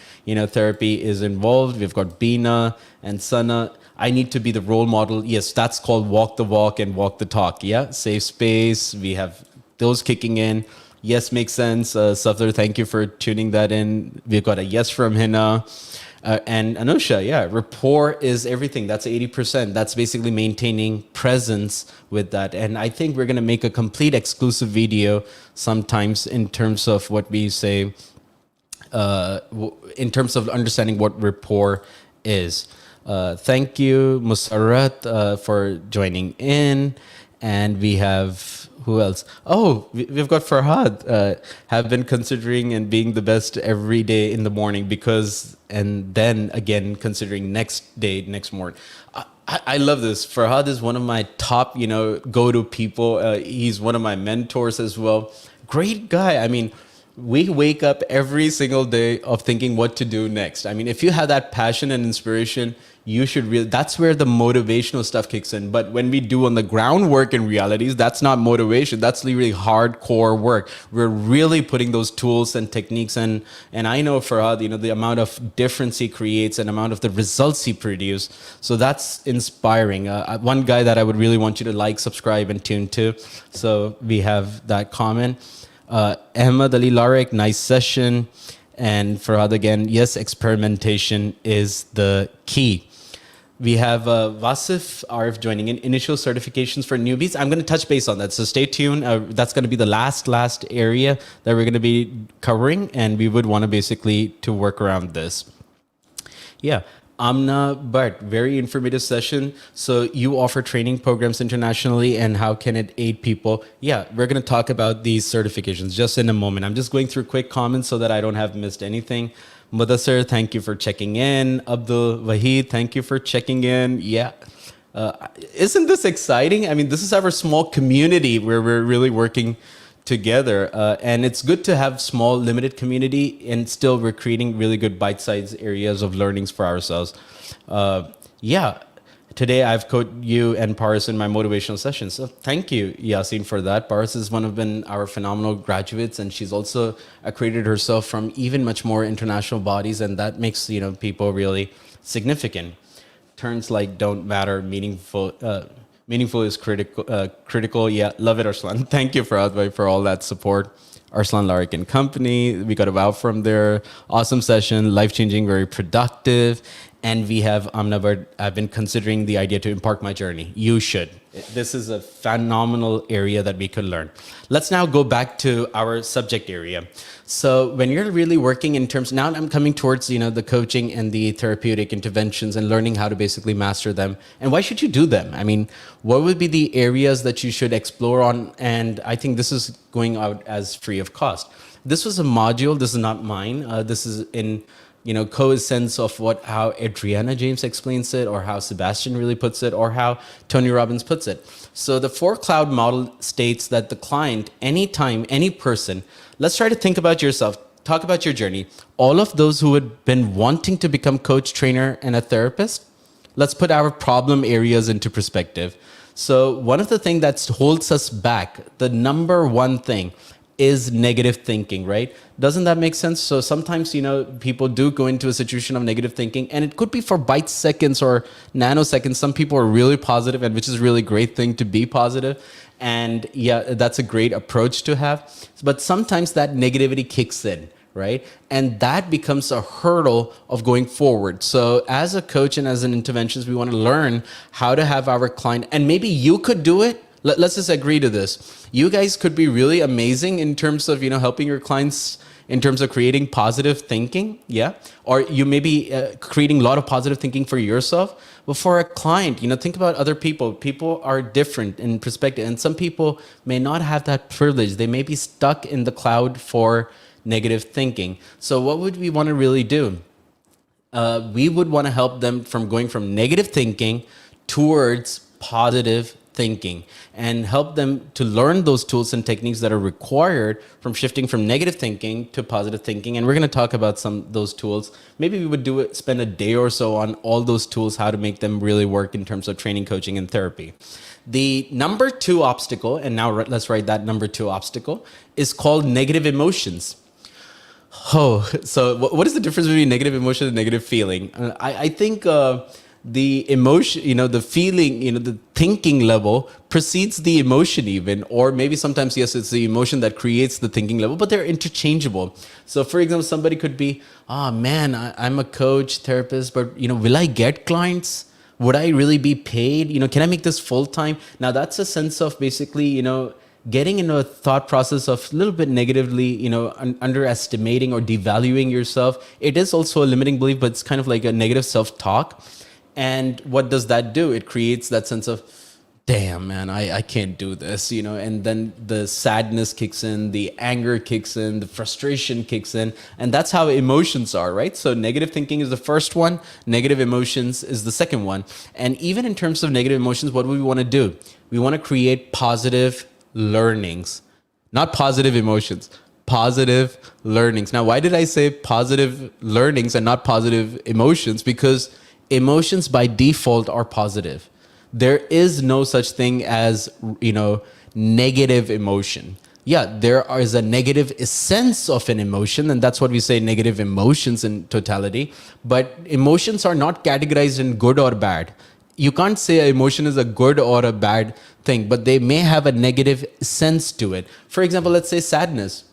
therapy is involved. We've got Bina and Sana. I need to be the role model. Yes, that's called walk the walk and walk the talk. Yeah, safe space. We have those kicking in. Yes, makes sense. Safdar, thank you for tuning that in. We've got a yes from Hina. And Anusha, yeah, rapport is everything. That's 80%. That's basically maintaining presence with that. And I think we're going to make a complete exclusive video sometimes in terms of what we say, in terms of understanding what rapport is. Thank you, Musarat, for joining in. And we have, who else? Oh, we've got Farhad, have been considering and being the best every day in the morning because, and then again, considering next morning. I love this. Farhad is one of my top, go-to people. He's one of my mentors as well. Great guy. I mean, we wake up every single day of thinking what to do next. I mean, if you have that passion and inspiration, you should really, that's where the motivational stuff kicks in. But when we do on the groundwork in realities, that's not motivation. That's really hardcore work. We're really putting those tools and techniques and I know Farhad, the amount of difference he creates and amount of the results he produces. So that's inspiring. One guy that I would really want you to like, subscribe, and tune to. So we have that comment. Ahmed Ali Larik, nice session. And Farhad again, yes, experimentation is the key. We have Vasif Arif joining in, initial certifications for newbies. I'm going to touch base on that, so stay tuned. That's going to be the last area that we're going to be covering, and we would want to basically to work around this. Yeah. Amna Bhatt, very informative session. So you offer training programs internationally and how can it aid people? Yeah, we're going to talk about these certifications just in a moment. I'm just going through quick comments so that I don't have missed anything. Mudassir, thank you for checking in. Abdul Wahid, thank you for checking in. Yeah. Isn't this exciting? I mean, this is our small community where we're really working together. And it's good to have small, limited community and still we're creating really good bite-sized areas of learnings for ourselves. Yeah. Today, I've coached you and Paris in my motivational session. So thank you, Yasin, for that. Paris is one of our phenomenal graduates, and she's also accredited herself from even much more international bodies, and that makes people really significant. Terms like don't matter, meaningful. Meaningful is critical. Critical, yeah, love it, Arslan. Thank you for all that support. Arslan Larik and company, we got a wow from there. Awesome session, life-changing, very productive. And we have Amna Bhatt. I've been considering the idea to embark my journey. You should. This is a phenomenal area that we could learn. Let's now go back to our subject area. So when you're really working in terms, now I'm coming towards the coaching and the therapeutic interventions and learning how to basically master them. And why should you do them? I mean, what would be the areas that you should explore on? And I think this is going out as free of cost. This was a module. This is not mine. This is in co-essence of how Adriana James explains it, or how Sebastian really puts it, or how Tony Robbins puts it. So the 4-cloud model states that the client, anytime, any person, let's try to think about yourself, talk about your journey. All of those who had been wanting to become coach, trainer, and a therapist, let's put our problem areas into perspective. So one of the things that holds us back, the number one thing, is negative thinking, right? Doesn't that make sense? So sometimes, people do go into a situation of negative thinking, and it could be for bite seconds or nanoseconds. Some people are really positive, and which is a really great thing to be positive. And yeah, that's a great approach to have. But sometimes that negativity kicks in, right? And that becomes a hurdle of going forward. So as a coach and as an interventionist, we want to learn how to have our client, and maybe you could do it. Let's just agree to this. You guys could be really amazing in terms of, helping your clients in terms of creating positive thinking. Yeah. Or you may be creating a lot of positive thinking for yourself. But for a client, think about other people. People are different in perspective. And some people may not have that privilege. They may be stuck in the cloud for negative thinking. So what would we want to really do? We would want to help them from going from negative thinking towards positive thinking and help them to learn those tools and techniques that are required from shifting from negative thinking to positive thinking. And we're going to talk about some of those tools. Maybe we would spend a day or so on all those tools, how to make them really work in terms of training, coaching, and therapy. The number 2 obstacle, and now let's write that number 2 obstacle, is called negative emotions. Oh, so what is the difference between negative emotion and negative feeling? I think the emotion, the feeling, the thinking level precedes the emotion even, or maybe sometimes, yes, it's the emotion that creates the thinking level, but they're interchangeable. So for example, somebody could be, man, I'm a coach, therapist, but, will I get clients? Would I really be paid? Can I make this full time? Now that's a sense of basically, getting into a thought process of a little bit negatively, underestimating or devaluing yourself. It is also a limiting belief, but it's kind of like a negative self-talk. And what does that do? It creates that sense of, damn, man, I can't do this, and then the sadness kicks in, the anger kicks in, the frustration kicks in, and that's how emotions are, right? So negative thinking is the first one, negative emotions is the second one. And even in terms of negative emotions, what do we want to do? We want to create positive learnings, not positive emotions, positive learnings. Now, why did I say positive learnings and not positive emotions? Because emotions by default are positive. There is no such thing as, negative emotion. Yeah, there is a negative sense of an emotion, and that's what we say negative emotions in totality. But emotions are not categorized in good or bad. You can't say an emotion is a good or a bad thing, but they may have a negative sense to it. For example, let's say sadness.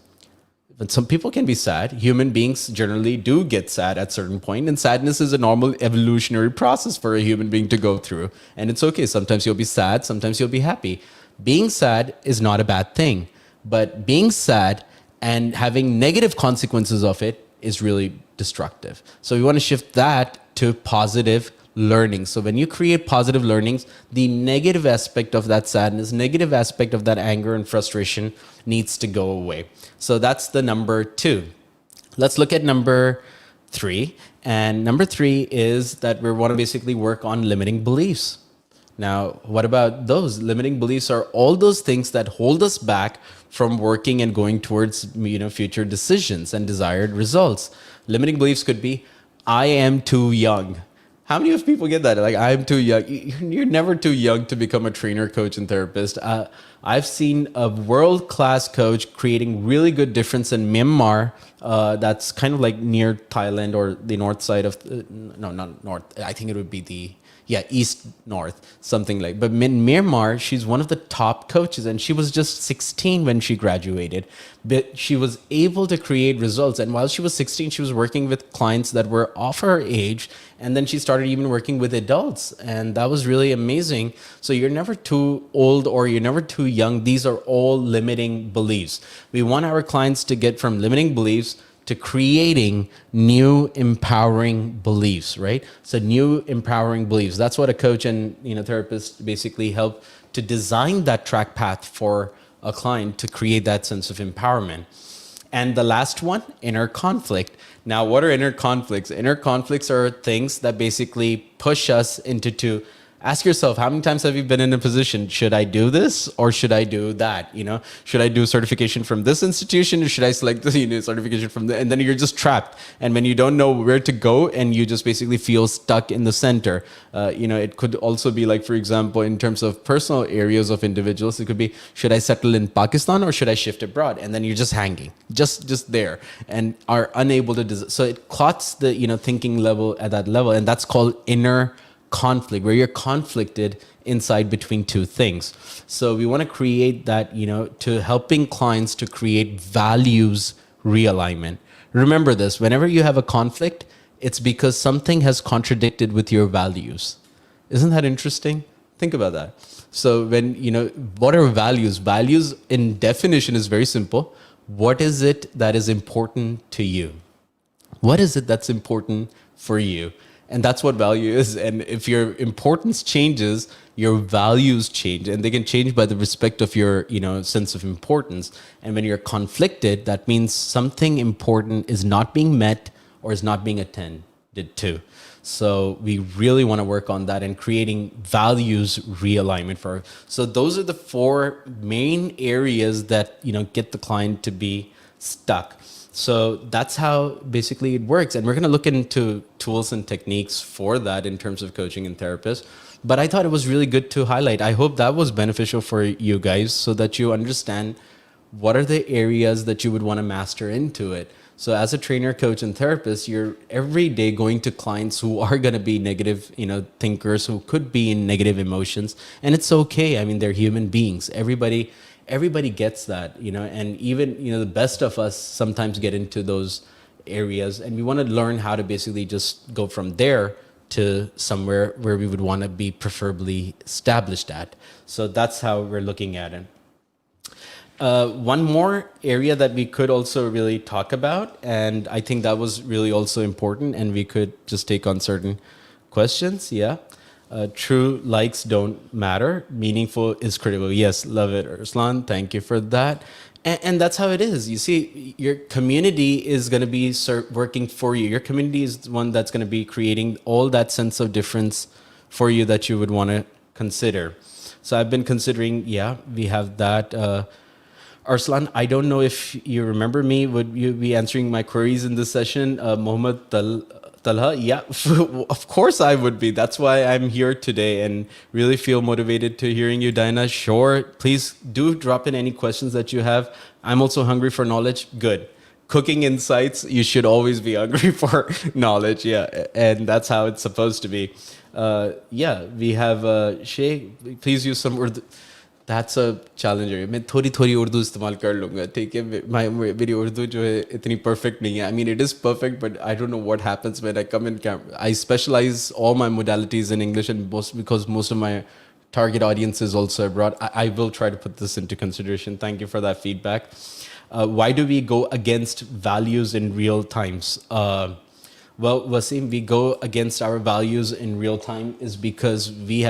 But some people can be sad. Human beings generally do get sad at a certain point, and sadness is a normal evolutionary process for a human being to go through. And it's okay. Sometimes you'll be sad, sometimes you'll be happy. Being sad is not a bad thing, but being sad and having negative consequences of it is really destructive. So we want to shift that to positive learning. So when you create positive learnings, the negative aspect of that sadness, negative aspect of that anger and frustration needs to go away. So that's the number 2. Let's look at number 3. And number 3 is that we want to basically work on limiting beliefs. Now, what about those? Limiting beliefs are all those things that hold us back from working and going towards, future decisions and desired results. Limiting beliefs could be, I am too young. How many of people get that? Like, I'm too young. You're never too young to become a trainer, coach, and therapist. I've seen a world-class coach creating really good difference in Myanmar. That's kind of like near Thailand or the north side of, no, not north. I think it would be east north, something like. But in Myanmar, she's one of the top coaches, and she was just 16 when she graduated. But she was able to create results. And while she was 16, she was working with clients that were of her age. And then she started even working with adults. And that was really amazing. So you're never too old or you're never too young. These are all limiting beliefs. We want our clients to get from limiting beliefs to creating new empowering beliefs, right? So new empowering beliefs. That's what a coach and therapist basically help to design that track path for a client to create that sense of empowerment. And the last one, inner conflict. Now, what are inner conflicts? Inner conflicts are things that basically push us into ask yourself, how many times have you been in a position, should I do this or should I do that? Should I do certification from this institution or should I select the certification from and then you're just trapped. And when you don't know where to go and you just basically feel stuck in the center, it could also be like, for example, in terms of personal areas of individuals, it could be, should I settle in Pakistan or should I shift abroad? And then you're just hanging, just there and are unable to, so it clots the, thinking level at that level. And that's called inner conflict, where you're conflicted inside between two things. So we want to create that, to helping clients to create values realignment. Remember this, whenever you have a conflict, it's because something has contradicted with your values. Isn't that interesting? Think about that. So when, what are values? Values in definition is very simple. What is it that is important to you? What is it that's important for you? And that's what value is. And if your importance changes, your values change, and they can change by the respect of your, sense of importance. And when you're conflicted, that means something important is not being met or is not being did too. So we really want to work on that and creating values realignment for. So those are the four main areas that get the client to be stuck. So that's how basically it works, and we're going to look into tools and techniques for that in terms of coaching and therapists. But I thought it was really good to highlight. I hope that was beneficial for you guys so that you understand what are the areas that you would want to master into it. So as a trainer, coach, and therapist, you're every day going to clients who are going to be negative, thinkers, who could be in negative emotions, and it's okay. I mean, they're human beings. Everybody gets that, and even the best of us sometimes get into those areas, and we want to learn how to basically just go from there to somewhere where we would want to be preferably established at. So that's how we're looking at it. One more area that we could also really talk about, and I think that was really also important, and we could just take on certain questions. Yeah. True likes don't matter. Meaningful is critical. Yes, love it, Arslan. Thank you for that. And that's how it is. You see, your community is going to be working for you. Your community is the one that's going to be creating all that sense of difference for you that you would want to consider. So I've been considering, we have that. Arslan, I don't know if you remember me. Would you be answering my queries in this session? Mohammed Talha? Yeah, of course I would be. That's why I'm here today and really feel motivated to hearing you, Dinah. Sure, please do drop in any questions that you have. I'm also hungry for knowledge. Good. Cooking insights, you should always be hungry for knowledge. Yeah, and that's how it's supposed to be. We have Shay. Please use some Urdu. That's a challenger. मैं थोड़ी उर्दू इस्तेमाल कर लूँगा, ठीक है? मेरी उर्दू जो है इतनी perfect नहीं है. I mean, it is perfect, but I don't know what happens when I come in camera. I specialize all my modalities in English, and because most of my target audience is also abroad. I will try to put this into consideration. Thank you for that feedback. Why do we go against values in real times? Well, Wasim, we go against our values in real time is because we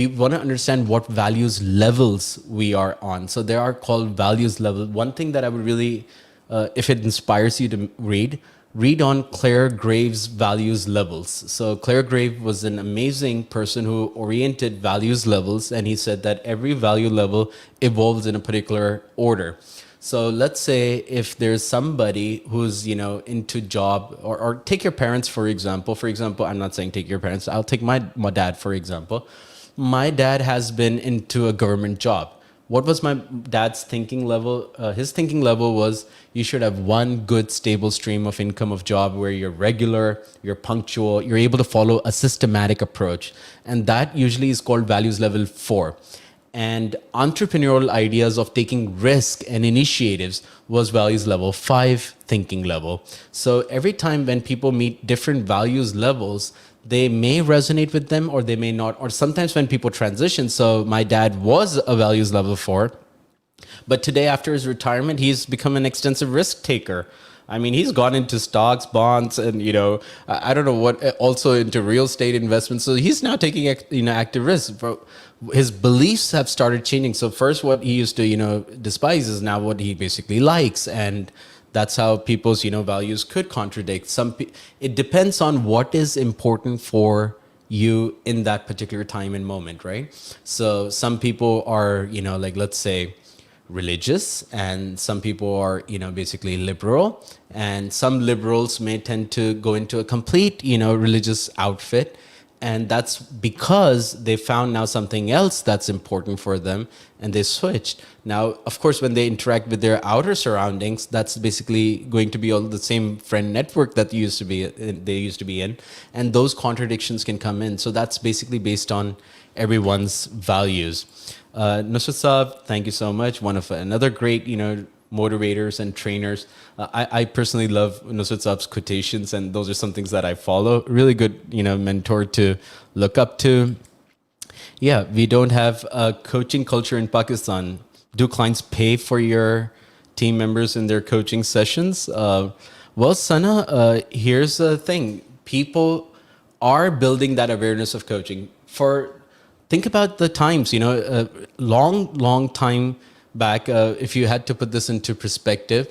want to understand what values levels we are on. So there are called values level. One thing that I would really, if it inspires you to read on Claire Graves' values levels. So Claire Graves was an amazing person who oriented values levels, and he said that every value level evolves in a particular order. So let's say if there's somebody who's, into job, or take your parents, for example. For example, I'm not saying take your parents. I'll take my dad, for example. My dad has been into a government job. What was my dad's thinking level? His thinking level was you should have one good, stable stream of income of job where you're regular, you're punctual, you're able to follow a systematic approach. And that usually is called values level 4. And entrepreneurial ideas of taking risk and initiatives was values level 5 thinking level. So every time when people meet different values levels, they may resonate with them or they may not. Or sometimes when people transition, so my dad was a values level 4, but today after his retirement, he's become an extensive risk taker. I mean, he's gone into stocks, bonds, and I don't know what, also into real estate investments. So he's now taking active risks. His beliefs have started changing. So first, what he used to despise is now what he basically likes, and that's how people's values could contradict. It depends on what is important for you in that particular time and moment, right? So some people are let's say religious, and some people are basically liberal, and some liberals may tend to go into a complete religious outfit, and that's because they found now something else that's important for them, and they switched. Now, of course, when they interact with their outer surroundings, that's basically going to be all the same friend network that they used to be in, and those contradictions can come in. So that's basically based on everyone's values. Nusrat Saab, thank you so much. One of another great, motivators and trainers. I personally love Nusrat Saab's quotations, and those are some things that I follow. Really good, mentor to look up to. Yeah, we don't have a coaching culture in Pakistan. Do clients pay for your team members in their coaching sessions? Well, Sana, here's the thing. People are building that awareness of coaching. Think about the times, long time back, if you had to put this into perspective,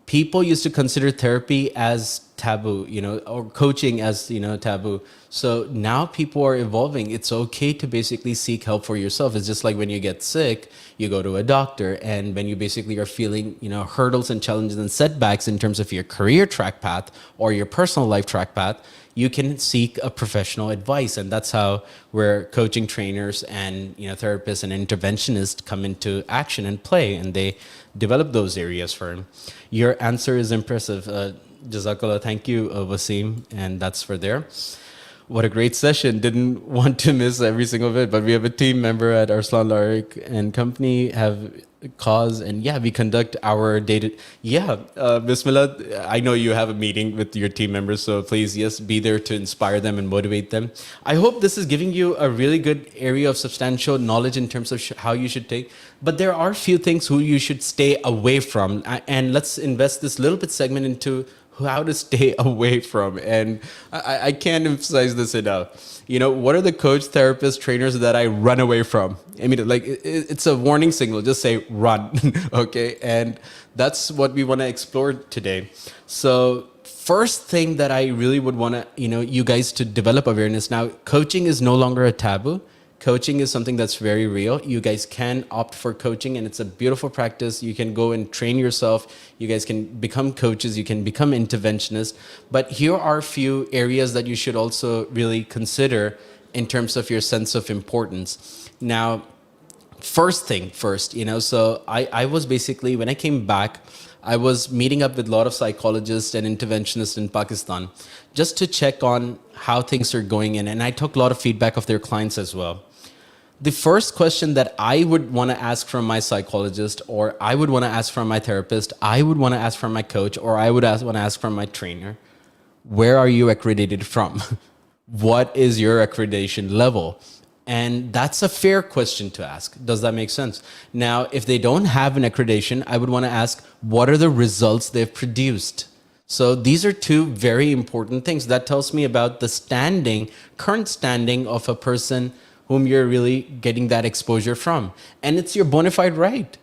people used to consider therapy as taboo, or coaching as, taboo. So now people are evolving. It's okay to basically seek help for yourself. It's just like when you get sick, you go to a doctor. And when you basically are feeling, hurdles and challenges and setbacks in terms of your career track path or your personal life track path, you can seek a professional advice. And that's how where coaching trainers and, therapists and interventionists come into action and play, and they develop those areas for him. Your answer is impressive. Jazakallah. Thank you, Wasim. And that's for there. What a great session. Didn't want to miss every single bit, but we have a team member at Arslan Larik and company have cause, and yeah, we conduct our data. Yeah, Bismillah, I know you have a meeting with your team members, so please, yes, be there to inspire them and motivate them. I hope this is giving you a really good area of substantial knowledge in terms of how you should take, but there are few things who you should stay away from. And let's invest this little bit segment into how to stay away from. And I can't emphasize this enough. What are the coach, therapists, trainers that I run away from? I mean, like, it's a warning signal. Just say run, okay? And that's what we want to explore today. So first thing that I really would want to, you guys to develop awareness. Now, coaching is no longer a taboo. Coaching is something that's very real. You guys can opt for coaching, and it's a beautiful practice. You can go and train yourself. You guys can become coaches. You can become interventionists. But here are a few areas that you should also really consider in terms of your sense of importance. Now, first thing first, so I was basically, when I came back, I was meeting up with a lot of psychologists and interventionists in Pakistan just to check on how things are going in. And I took a lot of feedback of their clients as well. The first question that I would want to ask from my psychologist, or I would want to ask from my therapist, I would want to ask from my coach, or I would want to ask from my trainer, where are you accredited from? What is your accreditation level? And that's a fair question to ask. Does that make sense? Now, if they don't have an accreditation, I would want to ask, what are the results they've produced? So these are two very important things. That tells me about the current standing of a person whom you're really getting that exposure from. And it's your bona fide right.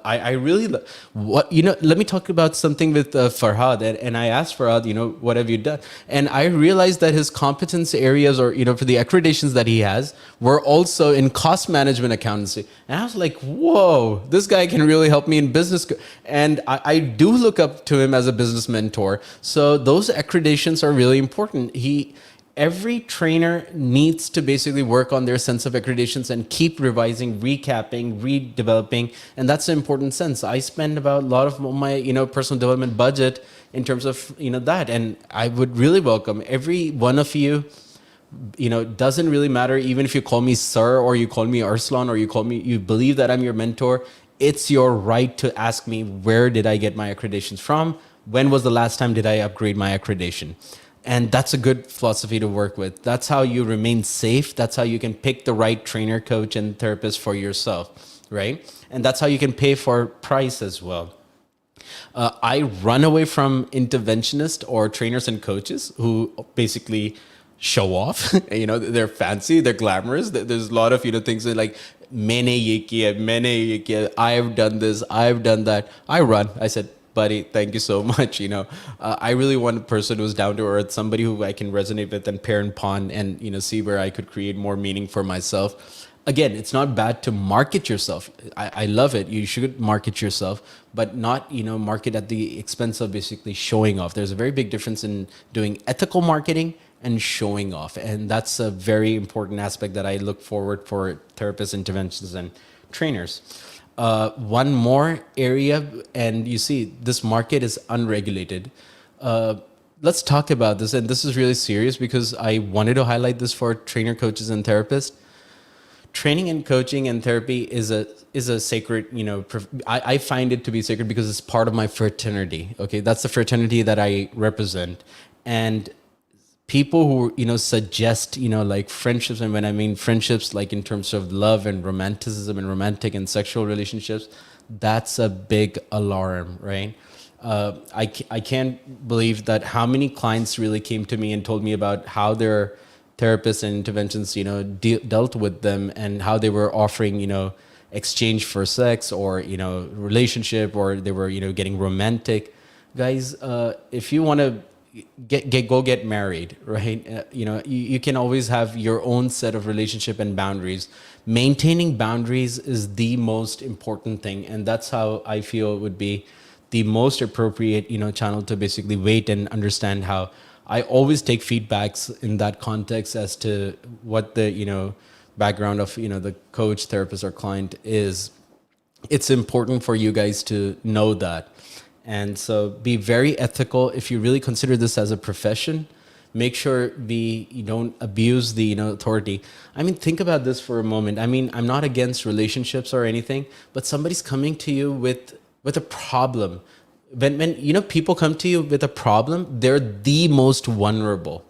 I really, let me talk about something with Farhad. And I asked Farhad, what have you done? And I realized that his competence areas, or, for the accreditations that he has, were also in cost management accountancy. And I was like, whoa, this guy can really help me in business. And I do look up to him as a business mentor. So those accreditations are really important. Every trainer needs to basically work on their sense of accreditations and keep revising, recapping, redeveloping. And that's an important sense. I spend about a lot of my, personal development budget in terms of, that. And I would really welcome every one of you. Doesn't really matter, even if you call me sir, or you call me Arslan, or you believe that I'm your mentor. It's your right to ask me, where did I get my accreditations from? When was the last time did I upgrade my accreditation? And that's a good philosophy to work with. That's how you remain safe. That's how you can pick the right trainer, coach, and therapist for yourself, right? And that's how you can pay for price as well. I run away from interventionists or trainers and coaches who basically show off. They're fancy, they're glamorous. There's a lot of, things that like, maine ye kiya, I've done this, I've done that. I run. I said, buddy, thank you so much. I really want a person who's down to earth, somebody who I can resonate with and pair and pawn and, see where I could create more meaning for myself. Again, it's not bad to market yourself. I love it. You should market yourself, but not, market at the expense of basically showing off. There's a very big difference in doing ethical marketing and showing off. And that's a very important aspect that I look forward for therapists, interventions, and trainers. One more area, and you see, this market is unregulated. Let's talk about this, and this is really serious because I wanted to highlight this for trainer, coaches, and therapists. Training and coaching and therapy is a sacred, I find it to be sacred because it's part of my fraternity. Okay, that's the fraternity that I represent, and people who suggest like friendships, and when I mean friendships, like in terms of love and romanticism and romantic and sexual relationships, that's a big alarm, right? I can't believe that how many clients really came to me and told me about how their therapists and interventions dealt with them, and how they were offering exchange for sex, or relationship, or they were getting romantic. Guys, if you want to get married, right? You can always have your own set of relationship and boundaries. Maintaining boundaries is the most important thing, and that's how I feel would be the most appropriate, channel to basically wait and understand how. I always take feedbacks in that context as to what the, background of, the coach, therapist, or client is. It's important for you guys to know that. And so be very ethical. If you really consider this as a profession, make sure you don't abuse the, authority. I mean, think about this for a moment. I mean, I'm not against relationships or anything, but somebody's coming to you with a problem. When people come to you with a problem, they're the most vulnerable.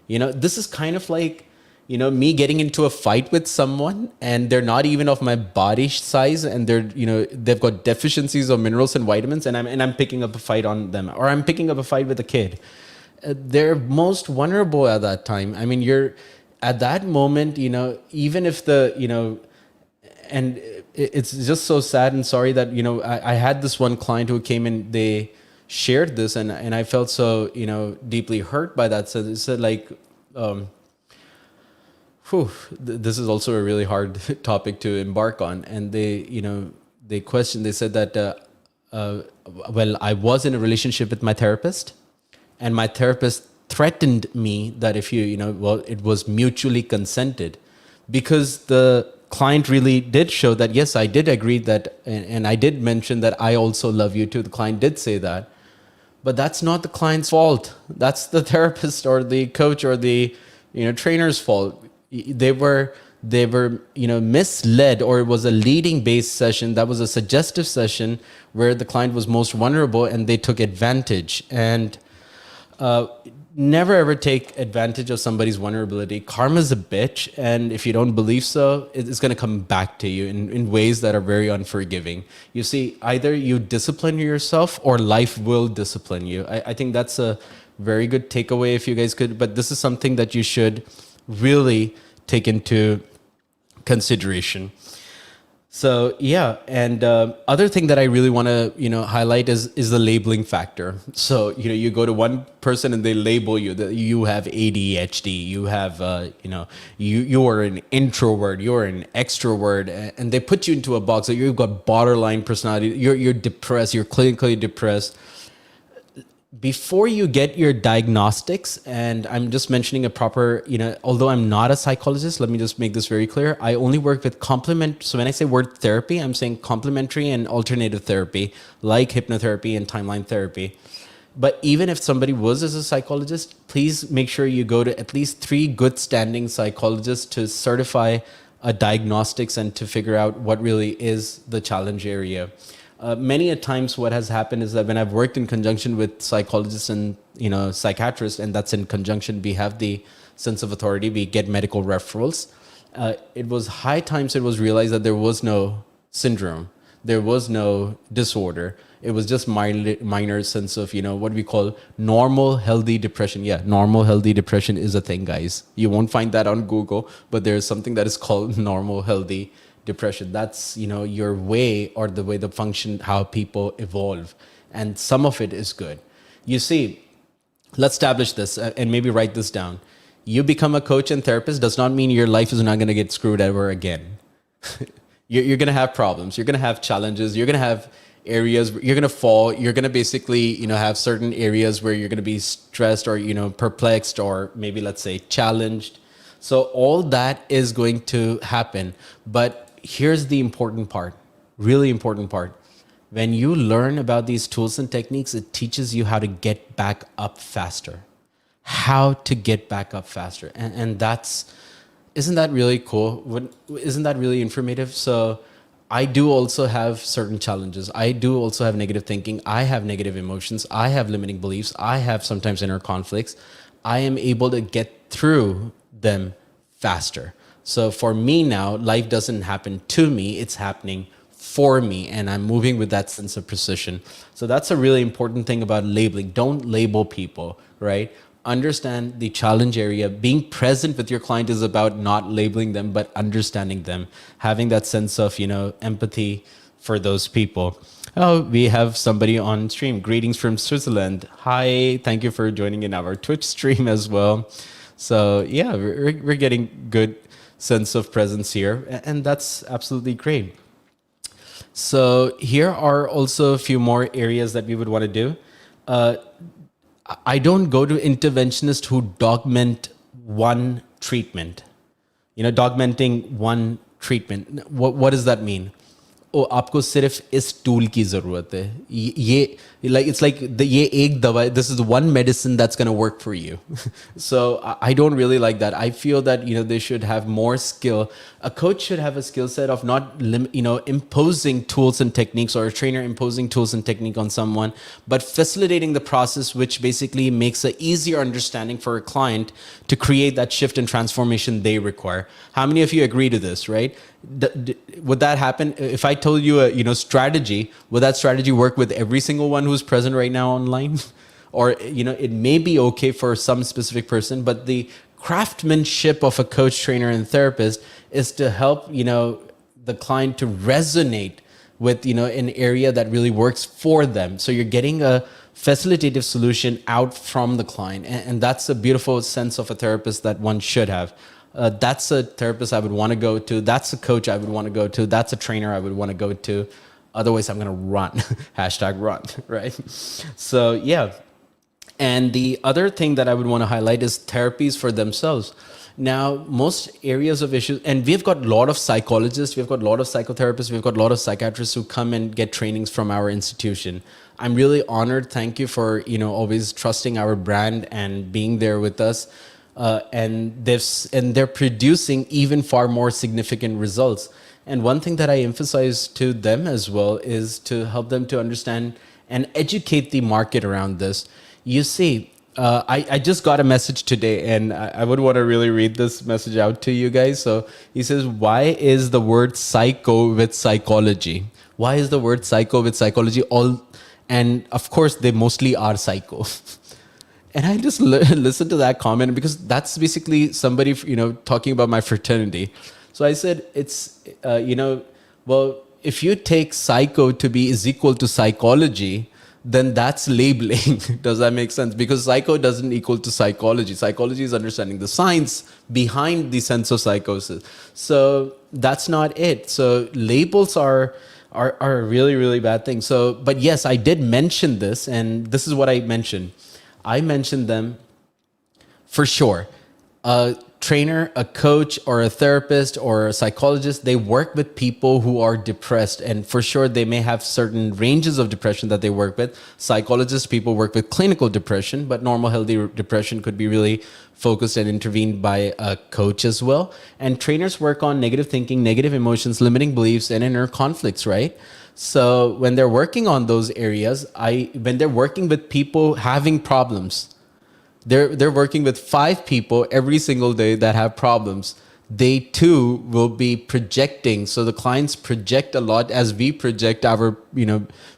This is kind of like, me getting into a fight with someone and they're not even of my body size, and they've got deficiencies of minerals and vitamins, and I'm picking up a fight on them, or I'm picking up a fight with a kid. They're most vulnerable at that time. I mean, you're at that moment, even if and it's just so sad and sorry that, I had this one client who came in, they shared this, and I felt so, deeply hurt by that. So they said like, this is also a really hard topic to embark on. And they questioned, they said that, well, I was in a relationship with my therapist, and my therapist threatened me that if it was mutually consented, because the client really did show that, yes, I did agree that, and I did mention that I also love you too. The client did say that, but that's not the client's fault. That's the therapist or the coach or the, trainer's fault. They were misled, or it was a leading based session. That was a suggestive session where the client was most vulnerable, and they took advantage. And never ever take advantage of somebody's vulnerability. Karma's a bitch, and if you don't believe so, it's going to come back to you in ways that are very unforgiving. You see, either you discipline yourself or life will discipline you. I think that's a very good takeaway if you guys could, but this is something that you should really take into consideration. So yeah, and other thing that I really want to highlight is the labeling factor. So you go to one person and they label you that you have ADHD, you have you are an introvert, you're an extrovert, and they put you into a box. So you've got borderline personality, you're depressed, you're clinically depressed. Before you get your diagnostics, and I'm just mentioning a proper, although I'm not a psychologist, let me just make this very clear. I only work with so when I say word therapy, I'm saying complementary and alternative therapy, like hypnotherapy and timeline therapy. But even if somebody was as a psychologist, please make sure you go to at least 3 good standing psychologists to certify a diagnostics and to figure out what really is the challenge area. Many a times what has happened is that when I've worked in conjunction with psychologists and psychiatrists, and that's in conjunction, we have the sense of authority, we get medical referrals. It was high times it was realized that there was no syndrome, there was no disorder. It was just minor sense of what we call normal healthy depression. Yeah, normal healthy depression is a thing, guys. You won't find that on Google, but there's something that is called normal healthy depression. That's your way, or the way the function, how people evolve, and some of it is good. You see, let's establish this and maybe write this down. You become a coach and therapist does not mean your life is not going to get screwed ever again. You're going to have problems, you're going to have challenges, you're going to have areas you're going to fall, you're going to basically have certain areas where you're going to be stressed or perplexed, or maybe let's say challenged. So all that is going to happen. But here's the important part, really important part. When you learn about these tools and techniques, it teaches you how to get back up faster. How to get back up faster. And isn't that really cool? Isn't that really informative? So I do also have certain challenges. I do also have negative thinking. I have negative emotions. I have limiting beliefs. I have sometimes inner conflicts. I am able to get through them faster. So for me now, life doesn't happen to me, it's happening for me, and I'm moving with that sense of precision. So that's a really important thing about labeling. Don't label people, right? Understand the challenge area. Being present with your client is about not labeling them, but understanding them, having that sense of, empathy for those people. Oh, we have somebody on stream. Greetings from Switzerland. Hi, thank you for joining in our Twitch stream as well. So yeah, we're getting good sense of presence here, and that's absolutely great. So here are also a few more areas that we would want to do. Uh, I don't go to interventionists who dogment one treatment. Dogmenting one treatment. What does that mean? ओ आपको सिर्फ इस tool की ज़रूरत है ये like it's like ये एक दवा this is one medicine that's going to work for you. So I don't really like that. I feel that they should have more skill. A coach should have a skill set of not imposing tools and techniques, or a trainer imposing tools and technique on someone, but facilitating the process, which basically makes an easier understanding for a client to create that shift and transformation they require. How many of you agree to this, right? Would that happen if I told you a strategy? Would that strategy work with every single one who's present right now online? Or it may be okay for some specific person, but the craftsmanship of a coach, trainer, and therapist is to help the client to resonate with an area that really works for them. So you're getting a facilitative solution out from the client, and that's a beautiful sense of a therapist that one should have. That's a therapist I would want to go to. That's a coach I would want to go to. That's a trainer I would want to go to. Otherwise, I'm going to run. Hashtag run, right? So, yeah. And the other thing that I would want to highlight is therapies for themselves. Now, most areas of issues, and we've got a lot of psychologists, we've got a lot of psychotherapists, we've got a lot of psychiatrists who come and get trainings from our institution. I'm really honored. Thank you for, always trusting our brand and being there with us. And they're producing even far more significant results. And one thing that I emphasize to them as well is to help them to understand and educate the market around this. You see, I just got a message today, and I would want to really read this message out to you guys. So he says, why is the word psycho with psychology? Why is the word psycho with psychology? And of course, they mostly are psycho. And I just listened to that comment because that's basically somebody, talking about my fraternity. So I said, it's, well, if you take psycho to be is equal to psychology, then that's labeling. Does that make sense? Because psycho doesn't equal to psychology. Psychology is understanding the science behind the sense of psychosis. So that's not it. So labels are a really, really bad thing. So, but yes, I did mention this, and this is what I mentioned. I mentioned them for sure. A trainer, a coach, or a therapist, or a psychologist, they work with people who are depressed. And for sure, they may have certain ranges of depression that they work with. Psychologists, people work with clinical depression, but normal, healthy depression could be really focused and intervened by a coach as well. And trainers work on negative thinking, negative emotions, limiting beliefs, and inner conflicts, right? So when they're working on those areas, when they're working with people having problems, they're working with 5 people every single day that have problems. They too will be projecting. So the clients project a lot as we project our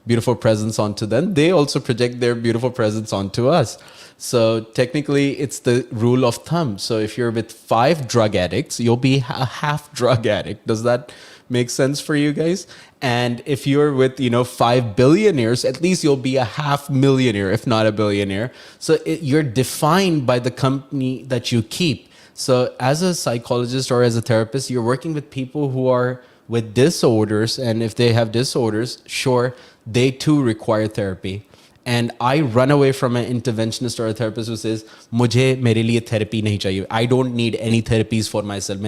beautiful presence onto them. They also project their beautiful presence onto us. So technically, it's the rule of thumb. So if you're with 5 drug addicts, you'll be a half drug addict. Does that make sense for you guys? And if you're with 5 billionaires, at least you'll be a half millionaire, if not a billionaire. So you're defined by the company that you keep. So as a psychologist or as a therapist, you're working with people who are with disorders, and if they have disorders, sure, they too require therapy. And I run away from an interventionist or a therapist who says, "Mujhe mere liye therapy nahi chahiye. I don't need any therapies for myself.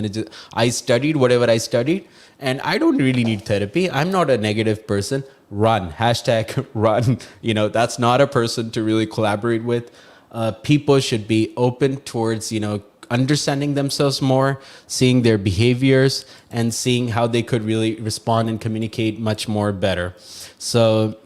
I studied whatever I studied, and I don't really need therapy. I'm not a negative person." Run. Hashtag run. That's not a person to really collaborate with. People should be open towards, understanding themselves more, seeing their behaviors, and seeing how they could really respond and communicate much more better. So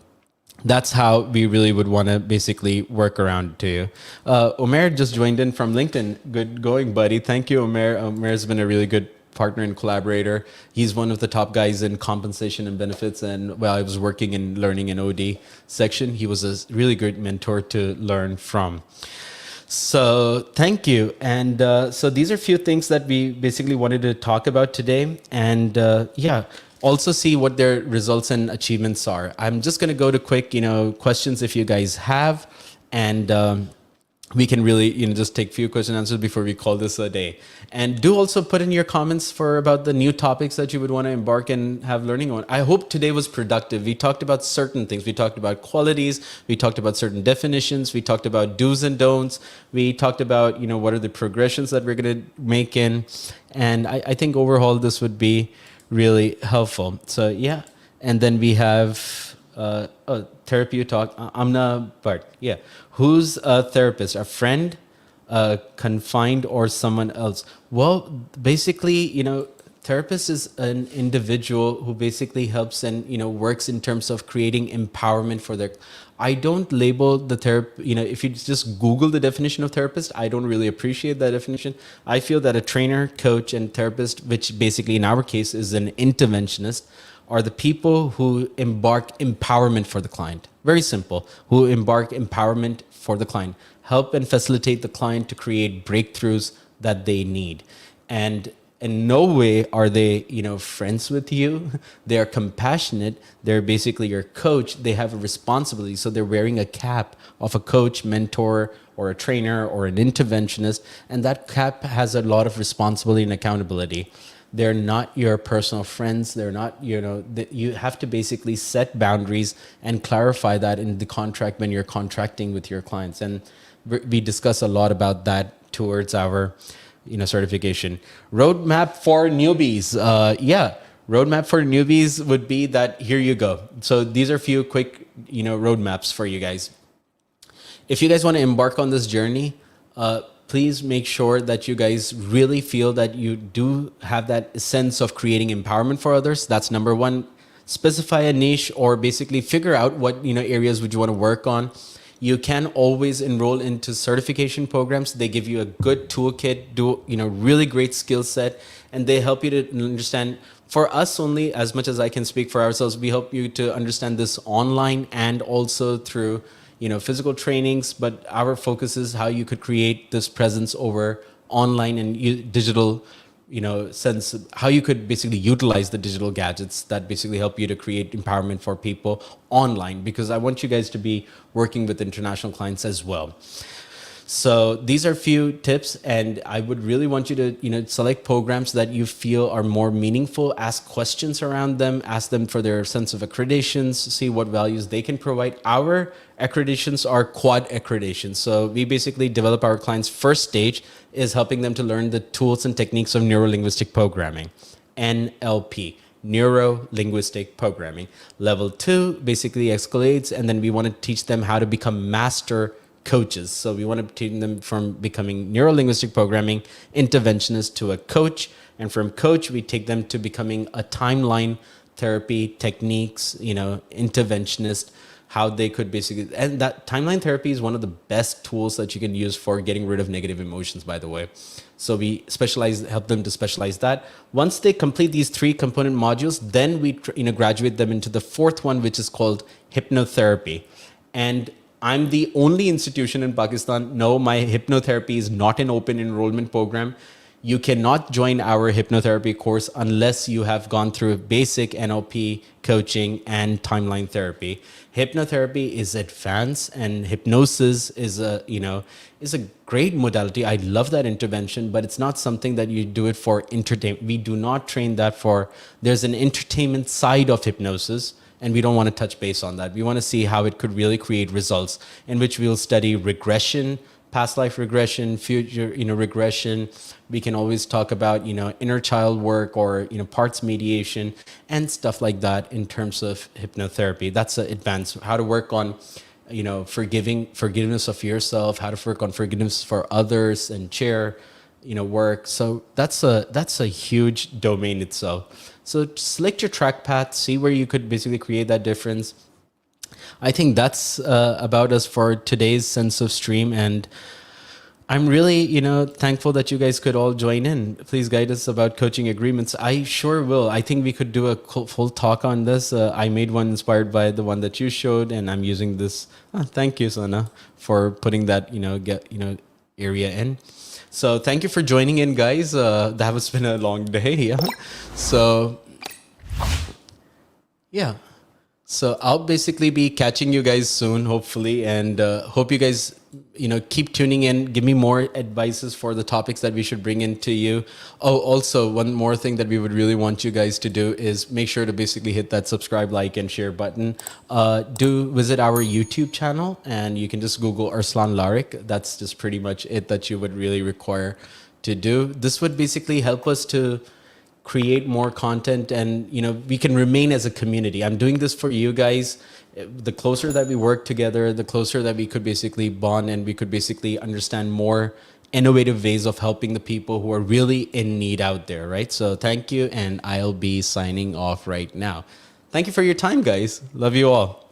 that's how we really would want to basically work around to you. Omer just joined in from LinkedIn. Good going, buddy. Thank you, Omer. Omer's been a really good partner and collaborator. He's one of the top guys in compensation and benefits. And while I was working in learning and OD section, he was a really good mentor to learn from. So thank you. And so these are a few things that we basically wanted to talk about today. And yeah, Also see what their results and achievements are. I'm just going to go to quick, questions if you guys have, and we can really, just take few question answers before we call this a day. And do also put in your comments for about the new topics that you would want to embark and have learning on. I hope today was productive. We talked about certain things. We talked about qualities. We talked about certain definitions. We talked about do's and don'ts. We talked about, what are the progressions that we're going to make in. And I think overall this would be really helpful. So yeah. And then we have therapy talk. Amna Bhatt. Yeah. Who's a therapist? A friend, confined, or someone else? Well, basically, therapist is an individual who basically helps and, works in terms of creating empowerment for their. I don't label the therapist, if you just Google the definition of therapist, I don't really appreciate that definition. I feel that a trainer, coach, and therapist, which basically in our case is an interventionist, are the people who embark empowerment for the client. Very simple. Who embark empowerment for the client. Help and facilitate the client to create breakthroughs that they need. And in no way are they, friends with you. They are compassionate. They're basically your coach. They have a responsibility. So they're wearing a cap of a coach, mentor, or a trainer, or an interventionist. And that cap has a lot of responsibility and accountability. They're not your personal friends. They're not, you have to basically set boundaries and clarify that in the contract when you're contracting with your clients. And we discuss a lot about that towards our, certification. Roadmap for newbies. Roadmap for newbies would be that, here you go. So these are a few quick, roadmaps for you guys. If you guys want to embark on this journey, please make sure that you guys really feel that you do have that sense of creating empowerment for others. That's number one. Specify a niche, or basically figure out what areas would you want to work on. You can always enroll into certification programs. They give you a good toolkit, really great skill set, and they help you to understand. For us only, as much as I can speak for ourselves, we help you to understand this online and also through physical trainings, but our focus is how you could create this presence over online and digital, sense, how you could basically utilize the digital gadgets that basically help you to create empowerment for people online, because I want you guys to be working with international clients as well. So these are a few tips, and I would really want you to, select programs that you feel are more meaningful, ask questions around them, ask them for their sense of accreditations, see what values they can provide. Our accreditations are quad accreditations. So we basically develop our clients' first stage is helping them to learn the tools and techniques of neuro-linguistic programming, NLP. Neuro-linguistic programming. Level 2 basically escalates, and then we want to teach them how to become master coaches. So we want to take them from becoming neuro-linguistic programming interventionist to a coach, and from coach we take them to becoming a timeline therapy techniques, interventionist, how they could basically, and that timeline therapy is one of the best tools that you can use for getting rid of negative emotions, by the way. So we help them to specialize that. Once they complete these 3 component modules, then we graduate them into the 4th one, which is called hypnotherapy. And I'm the only institution in Pakistan. No, my hypnotherapy is not an open enrollment program. You cannot join our hypnotherapy course unless you have gone through basic NLP coaching and timeline therapy. Hypnotherapy is advanced, and hypnosis is a great modality. I love that intervention, but it's not something that you do it for entertainment. We do not train that for. There's an entertainment side of hypnosis, and we don't want to touch base on that. We want to see how it could really create results, in which we'll study regression, past life regression, future regression. We can always talk about inner child work, or parts mediation and stuff like that in terms of hypnotherapy. That's advanced. How to work on forgiveness of yourself, how to work on forgiveness for others, and chair work. So that's a huge domain itself. So select your track path, see where you could basically create that difference. I think that's about us for today's Sense of Stream, and I'm really, thankful that you guys could all join in. Please guide us about coaching agreements. I sure will. I think we could do a full talk on this. I made one inspired by the one that you showed, and I'm using this. Thank you, Sana, for putting that, area in. So thank you for joining in, guys. That has been a long day. Yeah. So Yeah. So I'll basically be catching you guys soon, hopefully, and hope you guys, keep tuning in. Give me more advices for the topics that we should bring into you. Oh, also, one more thing that we would really want you guys to do is make sure to basically hit that subscribe, like, and share button. Do visit our YouTube channel, and you can just Google Arslan Larik. That's just pretty much it that you would really require to do. This would basically help us to create more content, and we can remain as a community. I'm doing this for you guys. The closer that we work together, the closer that we could basically bond, and we could basically understand more innovative ways of helping the people who are really in need out there, right? So thank you, and I'll be signing off right now. Thank you for your time, guys. Love you all.